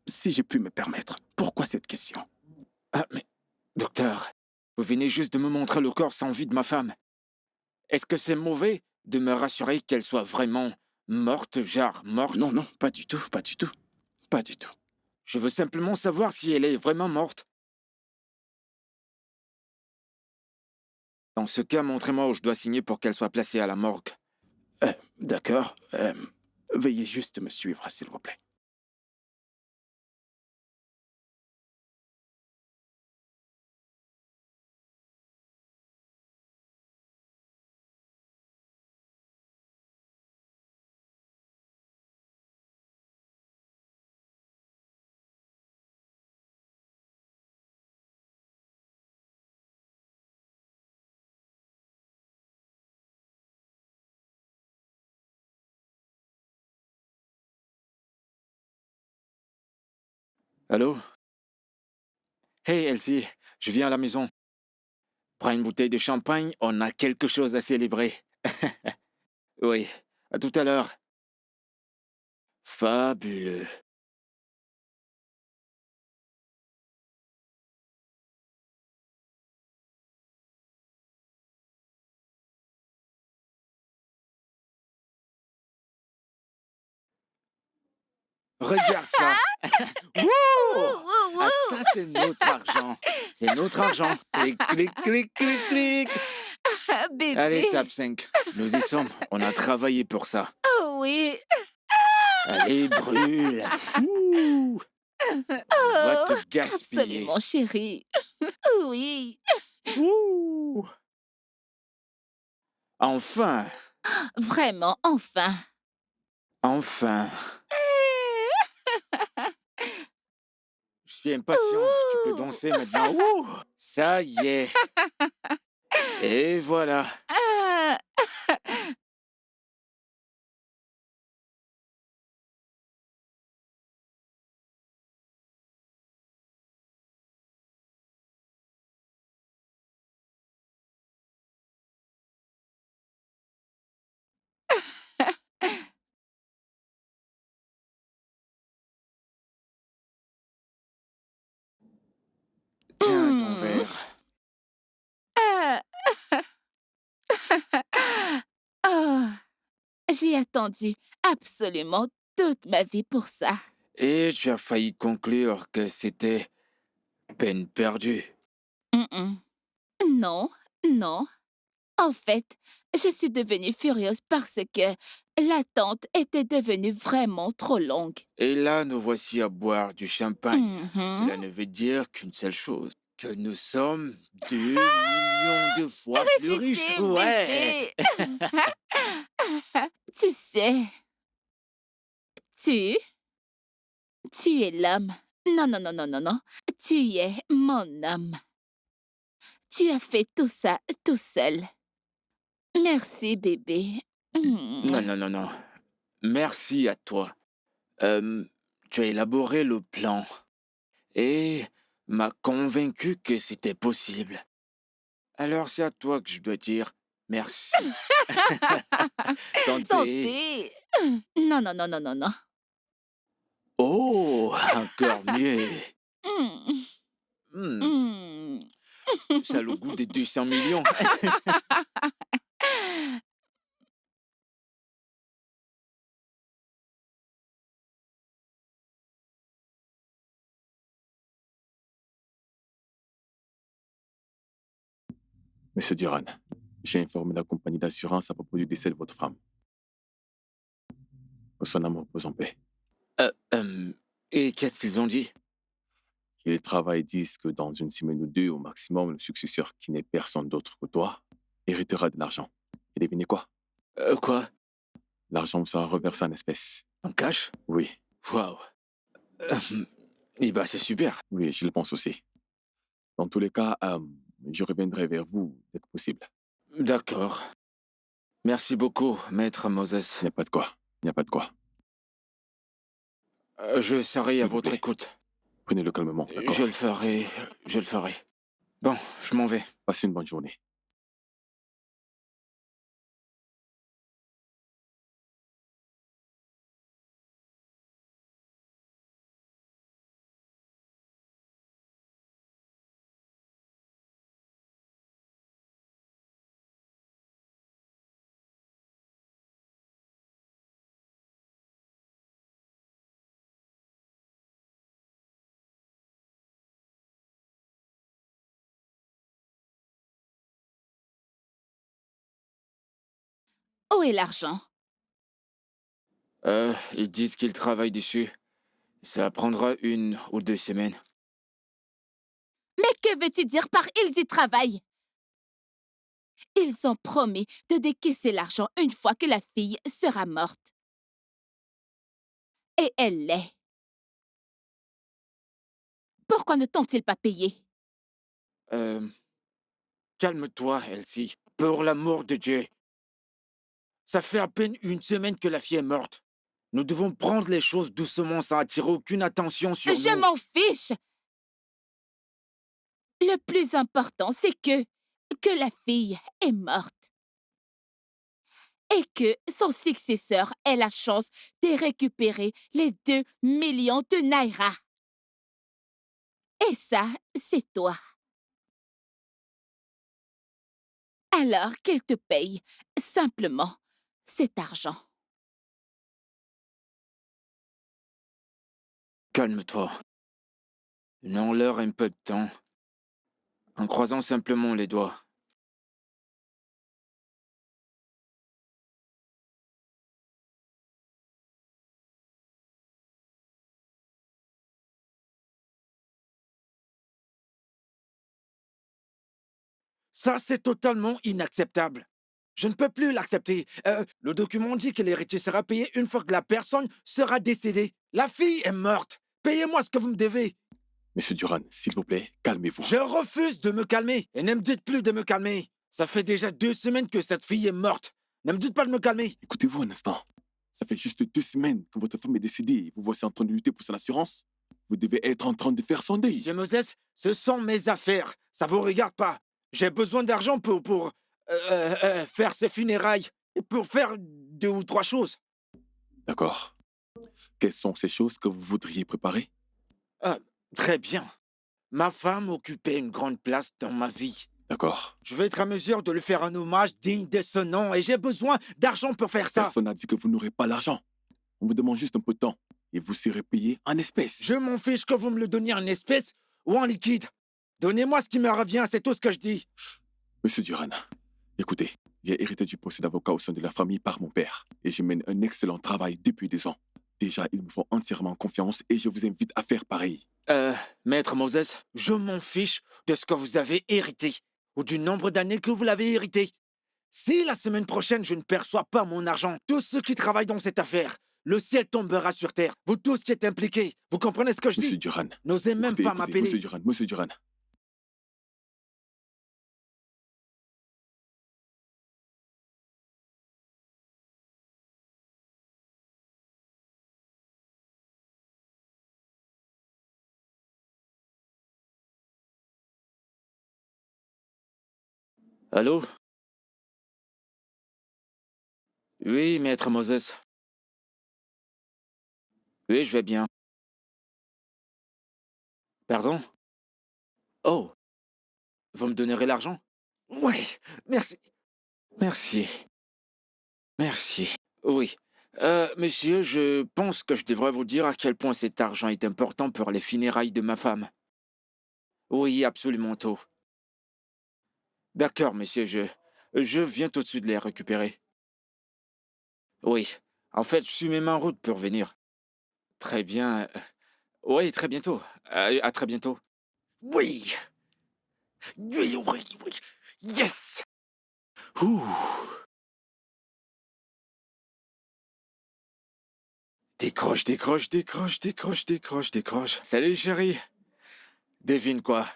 Si j'ai pu me permettre, pourquoi cette question? Ah, mais, docteur, vous venez juste de me montrer le corps sans vie de ma femme. Est-ce que c'est mauvais de me rassurer qu'elle soit vraiment morte, genre morte? Non, non, pas du tout, pas du tout. Pas du tout. Je veux simplement savoir si elle est vraiment morte. Dans ce cas, montrez-moi où je dois signer pour qu'elle soit placée à la morgue. D'accord. Veuillez juste me suivre, s'il vous plaît. Allô? Hey, Elsie, je viens à la maison. Prends une bouteille de champagne, on a quelque chose à célébrer. Oui, à tout à l'heure. Fabuleux. Regarde ça. Wouh! Ah, ça, c'est notre argent. C'est notre argent. Clic, clic, clic, clic, clic. Ah, bébé. Allez, tape 5. Nous y sommes. On a travaillé pour ça. Oh oui. Allez, brûle. Ouh. Va te gaspiller. Absolument, chérie. Oui. Ouh. Enfin. Vraiment, enfin. Enfin. Je suis impatient. Tu peux danser maintenant. Ouh. Ça y est. Et voilà. Ah. Tiens ton verre. Ah. Oh, j'ai attendu absolument toute ma vie pour ça. Et tu as failli conclure que c'était peine perdue. Mm-mm. Non, non. En fait, je suis devenue furieuse parce que l'attente était devenue vraiment trop longue. Et là, nous voici à boire du champagne. Mhm. Cela ne veut dire qu'une seule chose, que nous sommes 2 millions de fois plus riches. Régissez, Ouais. bébé. Tu sais, tu es l'homme. Non, non, non, non, non, non. Tu es mon homme. Tu as fait tout ça tout seul. Merci, bébé. Non, non, non, non. Merci à toi. Tu as élaboré le plan et m'a convaincu que c'était possible. Alors c'est à toi que je dois dire merci. Santé. Santé. Non, non, non, non, non, non. Oh, encore mieux. Mm. Hmm, Mm. ça a le goût des 200 millions. Monsieur Duran, j'ai informé la compagnie d'assurance à propos du décès de votre femme. Que son âme repose en paix. Et qu'est-ce qu'ils ont dit? Et les travailleurs disent que dans une semaine ou deux, au maximum, le successeur, qui n'est personne d'autre que toi, héritera de l'argent. Et devinez quoi? Quoi? L'argent vous sera reversé en espèces. En cash? Oui, Waouh. Eh ben, c'est super. oui, je le pense aussi. Dans tous les cas, je reviendrai vers vous dès que possible. D'accord. Merci beaucoup, maître Il Moses. n'y a pas de quoi. Il n'y a pas de quoi. Je serai S'il à vous votre plaît. écoute. Prenez-le calmement, d'accord? Je le ferai. Je le ferai. Bon, je m'en vais. Passez une bonne journée. Où est l'argent? Ils disent qu'ils travaillent dessus. Ça prendra 1 ou 2 semaines. Mais que veux-tu dire par ils y travaillent? Ils ont promis de décaisser l'argent une fois que la fille sera morte. Et elle l'est. Pourquoi ne t'ont-ils pas payé? Calme-toi, Elsie. Pour l'amour de Dieu. Ça fait à peine 1 semaine que la fille est morte. Nous devons prendre les choses doucement sans attirer aucune attention sur Je nous. m'en fiche! Le plus important, c'est que la fille est morte. Et que son successeur ait la chance de récupérer les 2 millions de naira. Et ça, c'est toi. Alors qu'il te paye simplement cet argent. Calme-toi. Donnons-leur un peu de temps. En croisant simplement les doigts. Ça, c'est totalement inacceptable. Je ne peux plus l'accepter. Le document dit que l'héritier sera payé une fois que la personne sera décédée. La fille est morte. Payez-moi ce que vous me devez. Monsieur Duran, s'il vous plaît, calmez-vous. Je refuse de me calmer. Et ne me dites plus de me calmer. Ça fait déjà 2 semaines que cette fille est morte. Ne me dites pas de me calmer. Écoutez-vous un instant. Ça fait juste 2 semaines que votre femme est décédée et vous voici en train de lutter pour son assurance. Vous devez être en train de faire son deuil. Monsieur Moses, ce sont mes affaires. Ça vous regarde pas. J'ai besoin d'argent pour faire ces funérailles. Et pour faire 2 ou 3 choses. D'accord. Quelles sont ces choses que vous voudriez préparer? Très bien. Ma femme occupait une grande place dans ma vie. D'accord. Je vais être à mesure de lui faire un hommage digne de ce nom et j'ai besoin d'argent pour faire ça. Personne n'a dit que vous n'aurez pas l'argent. On vous demande juste un peu de temps et vous serez payé en espèces. Je m'en fiche que vous me le donniez en espèces ou en liquide. Donnez-moi ce qui me revient, c'est tout ce que je dis. Monsieur Duran, écoutez, j'ai hérité du poste d'avocat au sein de la famille par mon père et je mène un excellent travail depuis 2 ans. Déjà, ils me font entièrement confiance et je vous invite à faire pareil. Maître Moses, je m'en fiche de ce que vous avez hérité ou du nombre d'années que vous l'avez hérité. Si la semaine prochaine je ne perçois pas mon argent, tous ceux qui travaillent dans cette affaire, le ciel tombera sur terre. Vous tous qui êtes impliqués, vous comprenez ce que je Monsieur dis? Duran, N'osez même écoutez, pas écoutez, m'appeler. Monsieur Duran. Allô? Oui, maître Moses. Oui, je vais bien. Pardon? Oh, vous me donnerez l'argent? Oui, merci. Merci. Merci. Oui. Monsieur, je pense que je devrais vous dire à quel point cet argent est important pour les funérailles de ma femme. Oui, absolument tout. D'accord, monsieur, je viens tout de suite les récupérer. Oui, en fait, je suis même en route pour venir. Très bien. Oui, très bientôt. À très bientôt. Oui, oui, oui, oui. Yes! Ouh. Décroche, décroche, décroche, décroche, décroche, décroche. Salut, chérie. Devine quoi?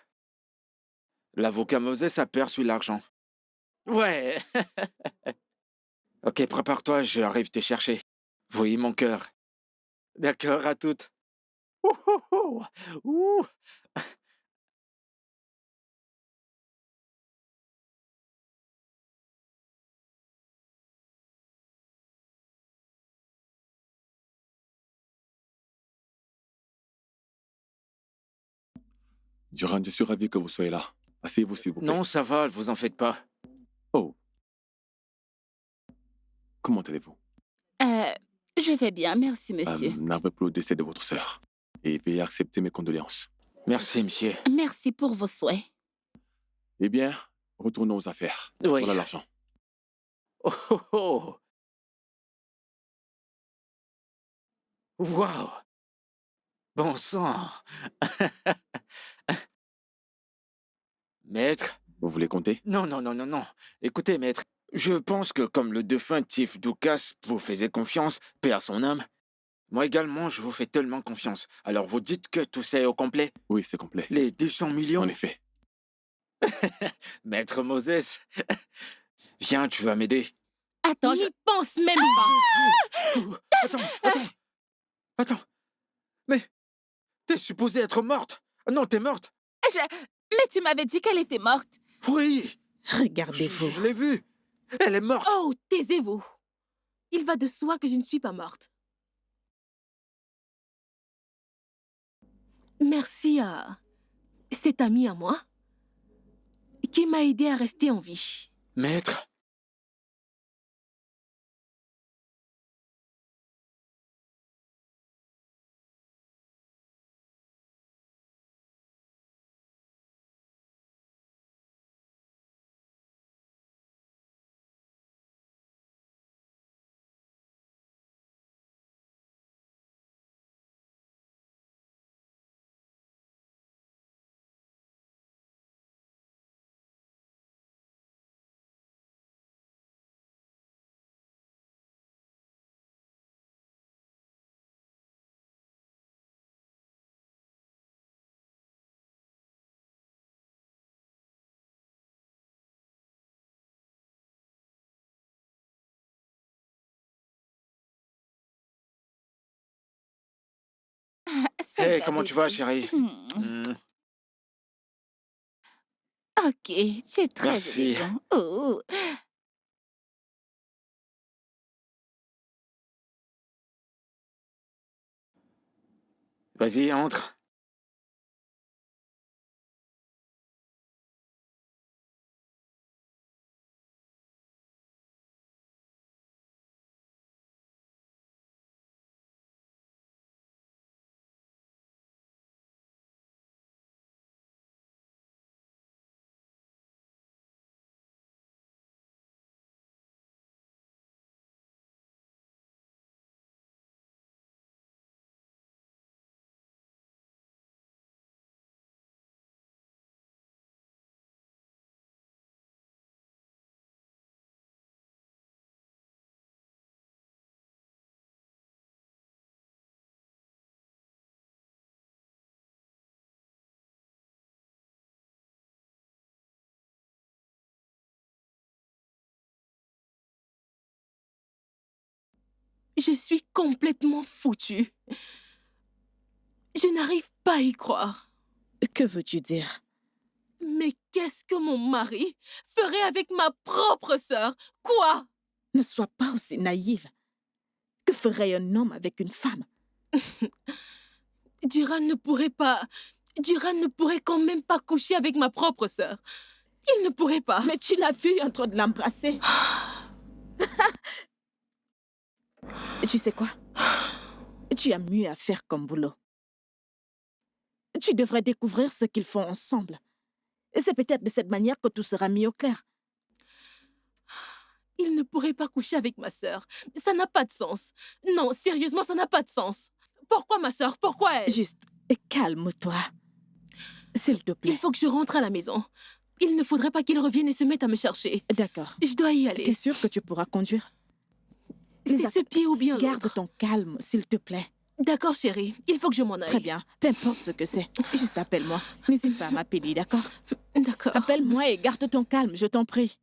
L'avocat Moses a perçu l'argent. Ouais. Ok, prépare-toi, j'arrive te chercher. Oui, mon cœur. D'accord, à toutes. Ouh, ouh, ouh. Ouh. Durant, je suis ravi que vous soyez là. Asseyez-vous, s'il vous plaît. Non, ça va, vous en faites pas. Oh. Comment allez-vous? Je vais bien, merci, monsieur. Navré pour le décès de votre sœur. Et veuillez accepter mes condoléances. Merci, monsieur. Merci pour vos souhaits. Eh bien, retournons aux affaires. Oui. Voilà l'argent. Oh, oh, oh. Waouh. Bon sang. Maître? Vous voulez compter? Non, non, non, non, non. Écoutez, maître, je pense que comme le défunt Tiff Doukas vous faisait confiance, paix à son âme, moi également, je vous fais tellement confiance. Alors vous dites que tout ça est au complet? Oui, c'est complet. Les 200 millions? En effet. Maître Moses, viens, tu vas m'aider. Attends, N'y pense même pas. Attends. Mais t'es supposée être morte. Non, t'es morte. Mais tu m'avais dit qu'elle était morte. Oui, Regardez-vous. je l'ai vue. Elle est morte. Oh, taisez-vous. Il va de soi que je ne suis pas morte. Merci à cet ami à moi qui m'a aidé à rester en vie. Maître, Salut, hey, comment tu vas, bébé. chérie? Ok, tu es très Merci. élégant. Oh. Vas-y, entre. Je suis complètement foutue. Je n'arrive pas à y croire. Que veux-tu dire? Mais qu'est-ce que mon mari ferait avec ma propre sœur? Quoi? Ne sois pas aussi naïve. Que ferait un homme avec une femme? Duran ne pourrait pas... Duran ne pourrait quand même pas coucher avec ma propre sœur. Il ne pourrait pas. Mais tu l'as vu en train de l'embrasser. Tu sais quoi? Tu as mieux à faire comme boulot. Tu devrais découvrir ce qu'ils font ensemble. C'est peut-être de cette manière que tout sera mis au clair. Il ne pourrait pas coucher avec ma sœur. Ça n'a pas de sens. Non, sérieusement, ça n'a pas de sens. Pourquoi ma sœur? Pourquoi elle? Juste, calme-toi. S'il te plaît. Il faut que je rentre à la maison. Il ne faudrait pas qu'il revienne et se mette à me chercher. D'accord. Je dois y T'es aller. sûr que tu pourras conduire? C'est Lisa, ce pied ou bien garde l'autre. ton calme, s'il te plaît. D'accord, chérie. Il faut que je m'en aille. Très bien, peu importe ce que c'est. Juste appelle-moi. N'hésite pas à m'appeler, d'accord? D'accord. Appelle-moi et garde ton calme, je t'en prie.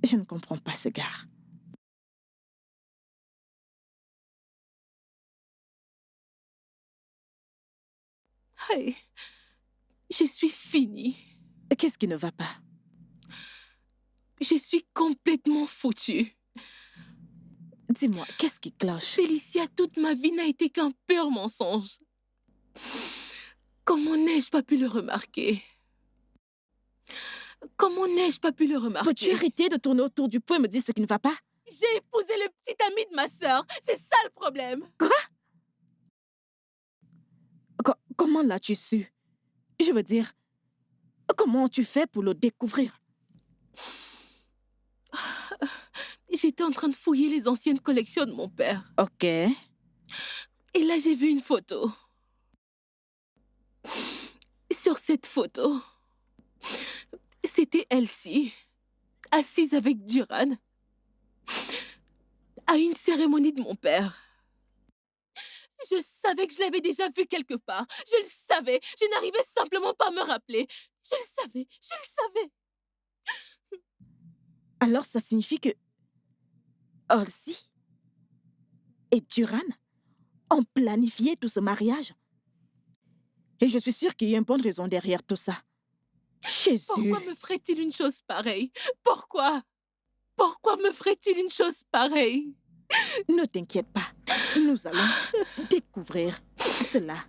Je ne comprends pas ce gars. Hey, je suis finie. Qu'est-ce qui ne va pas? Je suis complètement foutue. Dis-moi, qu'est-ce qui cloche? Félicia, toute ma vie n'a été qu'un pur mensonge. Comment n'ai-je pas pu le remarquer? Comment n'ai-je pas pu le remarquer? Peux-tu arrêter de tourner autour du pot et me dire ce qui ne va pas? J'ai épousé le petit ami de ma sœur. C'est ça le problème. Comment l'as-tu su? Je veux dire, comment tu fais pour le découvrir? J'étais en train de fouiller les anciennes collections de mon père. Ok. Et là, j'ai vu une photo. Sur cette photo, c'était Elsie, assise avec Duran, à une cérémonie de mon père. Je savais que je l'avais déjà vu quelque part. Je le savais. Je n'arrivais simplement pas à me rappeler. Je le savais. Je le savais. Alors ça signifie que Elsie et Duran ont planifié tout ce mariage? Et je suis sûre qu'il y a une bonne raison derrière tout ça. Jésus! Pourquoi me ferait-il une chose pareille? Pourquoi? Pourquoi me ferait-il une chose pareille? Ne t'inquiète pas. Nous allons découvrir cela.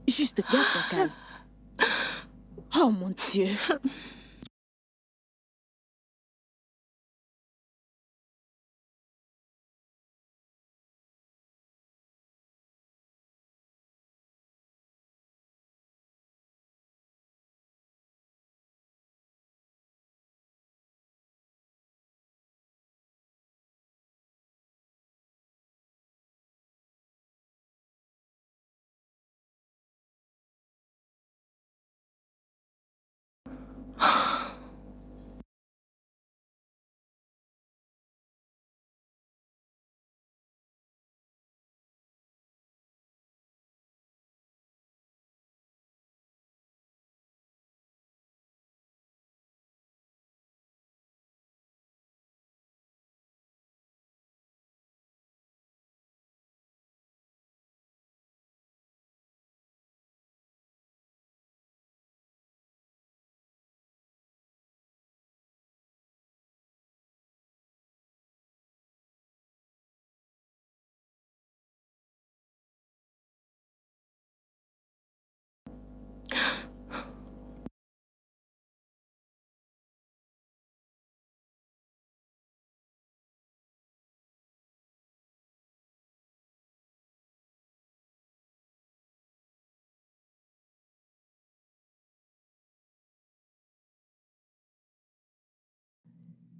Juste garde ton calme. Oh mon Dieu!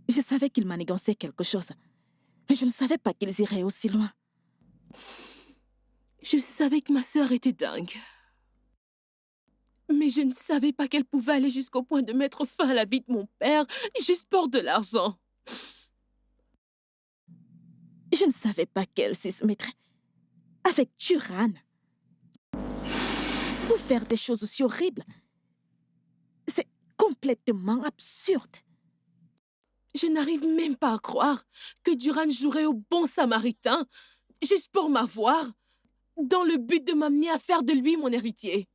Je savais qu'ils manigançaient quelque chose, mais je ne savais pas qu'ils iraient aussi loin. Je savais que ma sœur était dingue. Mais je ne savais pas qu'elle pouvait aller jusqu'au point de mettre fin à la vie de mon père, juste pour de l'argent. Je ne savais pas qu'elle se mettrait avec Duran pour faire des choses aussi horribles. C'est complètement absurde. Je n'arrive même pas à croire que Duran jouerait au bon samaritain juste pour m'avoir, dans le but de m'amener à faire de lui mon héritier.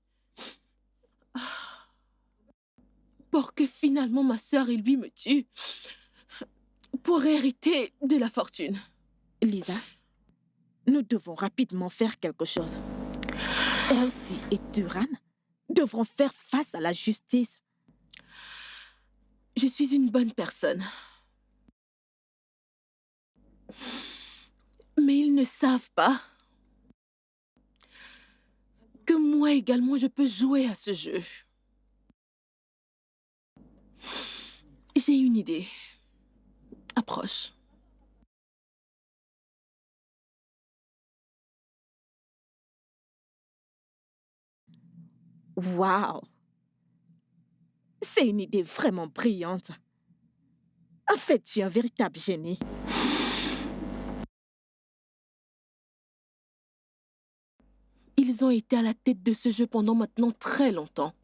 Pour que finalement ma sœur et lui me tuent pour hériter de la fortune. Lisa, nous devons rapidement faire quelque chose. Elsie et Duran devront faire face à la justice. Je suis une bonne personne. Mais ils ne savent pas que moi également je peux jouer à ce jeu. J'ai une idée. Approche. Waouh! C'est une idée vraiment brillante. En fait, tu es un véritable génie. Ils ont été à la tête de ce jeu pendant maintenant très longtemps.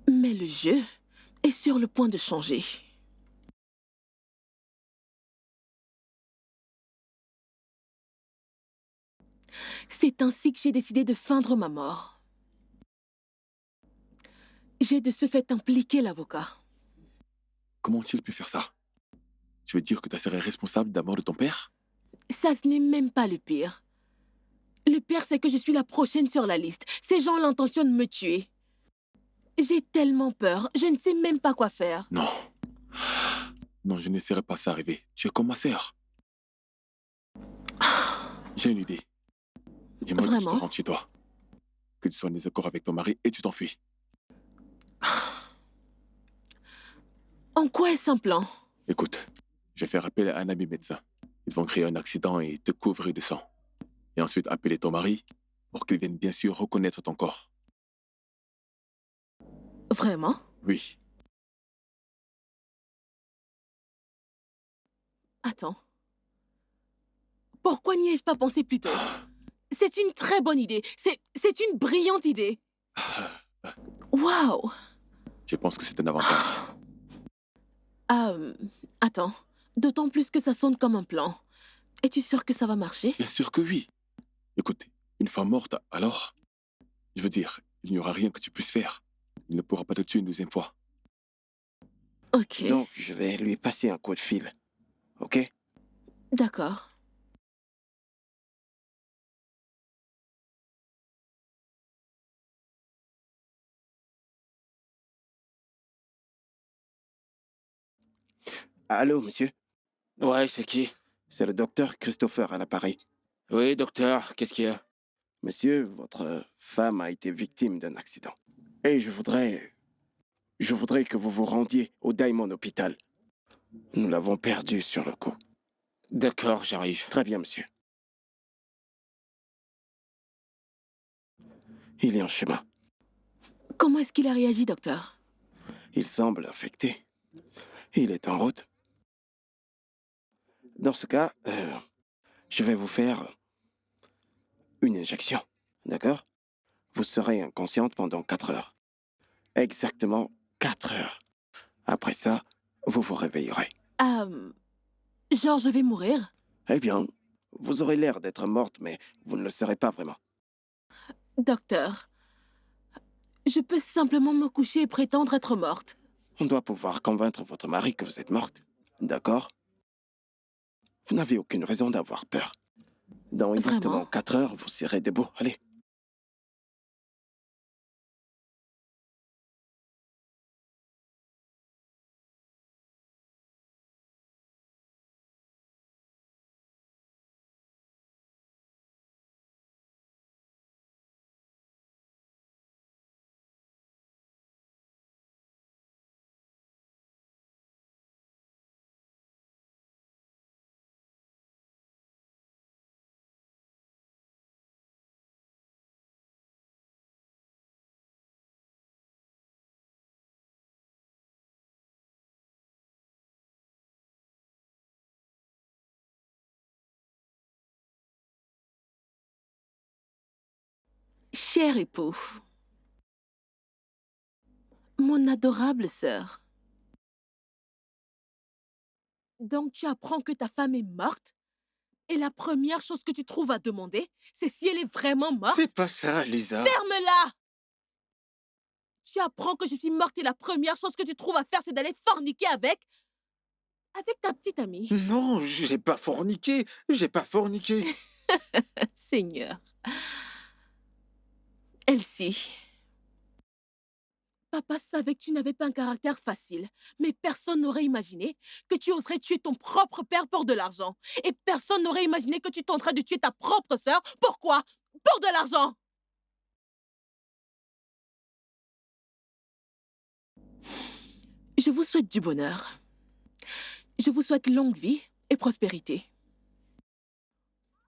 Mais le jeu est sur le point de changer. C'est ainsi que j'ai décidé de feindre ma mort. J'ai de ce fait impliqué l'avocat. Comment ont-ils pu faire ça? Tu veux dire que tu serais responsable de la mort de ton père? Ça, ce n'est même pas le pire. Le pire, c'est que je suis la prochaine sur la liste. Ces gens ont l'intention de me tuer. J'ai tellement peur, je ne sais même pas quoi faire. Non. Non, je ne laisserai pas ça arriver. Tu es comme ma sœur. J'ai une idée. Dis-moi que tu te Vraiment? rentres chez toi. Que tu sois en désaccord avec ton mari et tu t'enfuis. En quoi est-ce un plan? Écoute, je vais faire appel à un ami médecin. Ils vont créer un accident et te couvrir de sang. Et ensuite appeler ton mari pour qu'il vienne bien sûr reconnaître ton corps. Vraiment? Oui. Attends. Pourquoi n'y ai-je pas pensé plus tôt? C'est une très bonne idée. C'est une brillante idée. Waouh! Je pense que c'est un avantage. Attends. D'autant plus que ça sonne comme un plan. Es-tu sûr que ça va marcher? Bien sûr que oui. Écoute, une femme morte, alors... Je veux dire, il n'y aura rien que tu puisses faire. Il ne pourra pas te tuer une deuxième fois. Ok, Donc, je vais lui passer un coup de fil. OK? d'accord. Allô, monsieur? Ouais, c'est qui? C'est le docteur Christopher à l'appareil. Oui, docteur, qu'est-ce qu'il y a? Monsieur, votre femme a été victime d'un accident. Et je voudrais que vous vous rendiez au Diamond Hospital. Nous l'avons perdu sur le coup. D'accord, j'arrive. Très bien, monsieur. Il est en chemin. Comment est-ce qu'il a réagi, docteur? Il semble affecté. Il est en route. Dans ce cas, je vais vous faire une injection. D'accord? Vous serez inconsciente pendant 4 heures. Exactement 4 heures. Après ça, vous vous réveillerez. Genre, je vais mourir? Eh bien, vous aurez l'air d'être morte, mais vous ne le serez pas vraiment. Docteur, je peux simplement me coucher et prétendre être morte. On doit pouvoir convaincre votre mari que vous êtes morte. D'accord? Vous n'avez aucune raison d'avoir peur. Dans exactement Vraiment? 4 heures, vous serez debout. Allez. Cher époux, mon adorable sœur. Donc tu apprends que ta femme est morte? Et la première chose que tu trouves à demander, c'est si elle est vraiment morte? C'est pas ça, Lisa. Ferme-la! Tu apprends que je suis morte et la première chose que tu trouves à faire, c'est d'aller forniquer avec ta petite amie. Non, j'ai pas forniqué. J'ai pas forniqué. Seigneur. Elsie, Papa savait que tu n'avais pas un caractère facile, mais personne n'aurait imaginé que tu oserais tuer ton propre père pour de l'argent. Et personne n'aurait imaginé que tu tenterais de tuer ta propre sœur. Pourquoi? Pour de l'argent! Je vous souhaite du bonheur. Je vous souhaite longue vie et prospérité.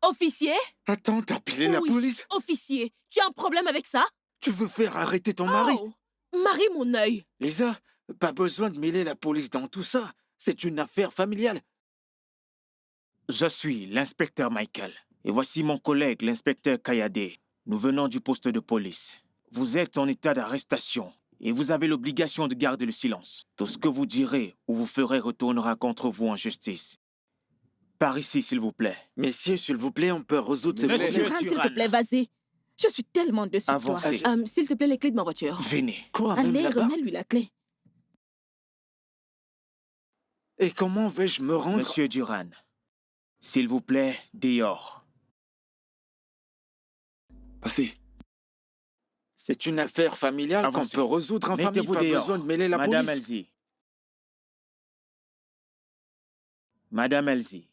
Officier? Attends, t'as appelé la Oui, police? Officier, tu as un problème avec ça? Tu veux faire arrêter ton mari? Oh, Marie, mon œil. Lisa, pas besoin de mêler la police dans tout ça. C'est une affaire familiale. Je suis l'inspecteur Michael. Et voici mon collègue, l'inspecteur Kayade. Nous venons du poste de police. Vous êtes en état d'arrestation et vous avez l'obligation de garder le silence. Tout ce que vous direz ou vous ferez retournera contre vous en justice. Par ici, s'il vous plaît. Messieurs, s'il vous plaît, on peut résoudre ce Monsieur problème. Duran, s'il te Turan. plaît, vas-y. Je suis tellement déçue de toi. Avancez. S'il te plaît, les clés de ma voiture. Venez. Quoi, même Allez, là-bas? remets-lui la clé. Et comment vais-je me rendre? Monsieur Duran, s'il vous plaît, dehors. Passez. C'est une affaire familiale qu'on Avancez. peut résoudre en famille. Mettez-vous Pas dehors. besoin de mêler la Madame police. Elsie. Madame Elsie.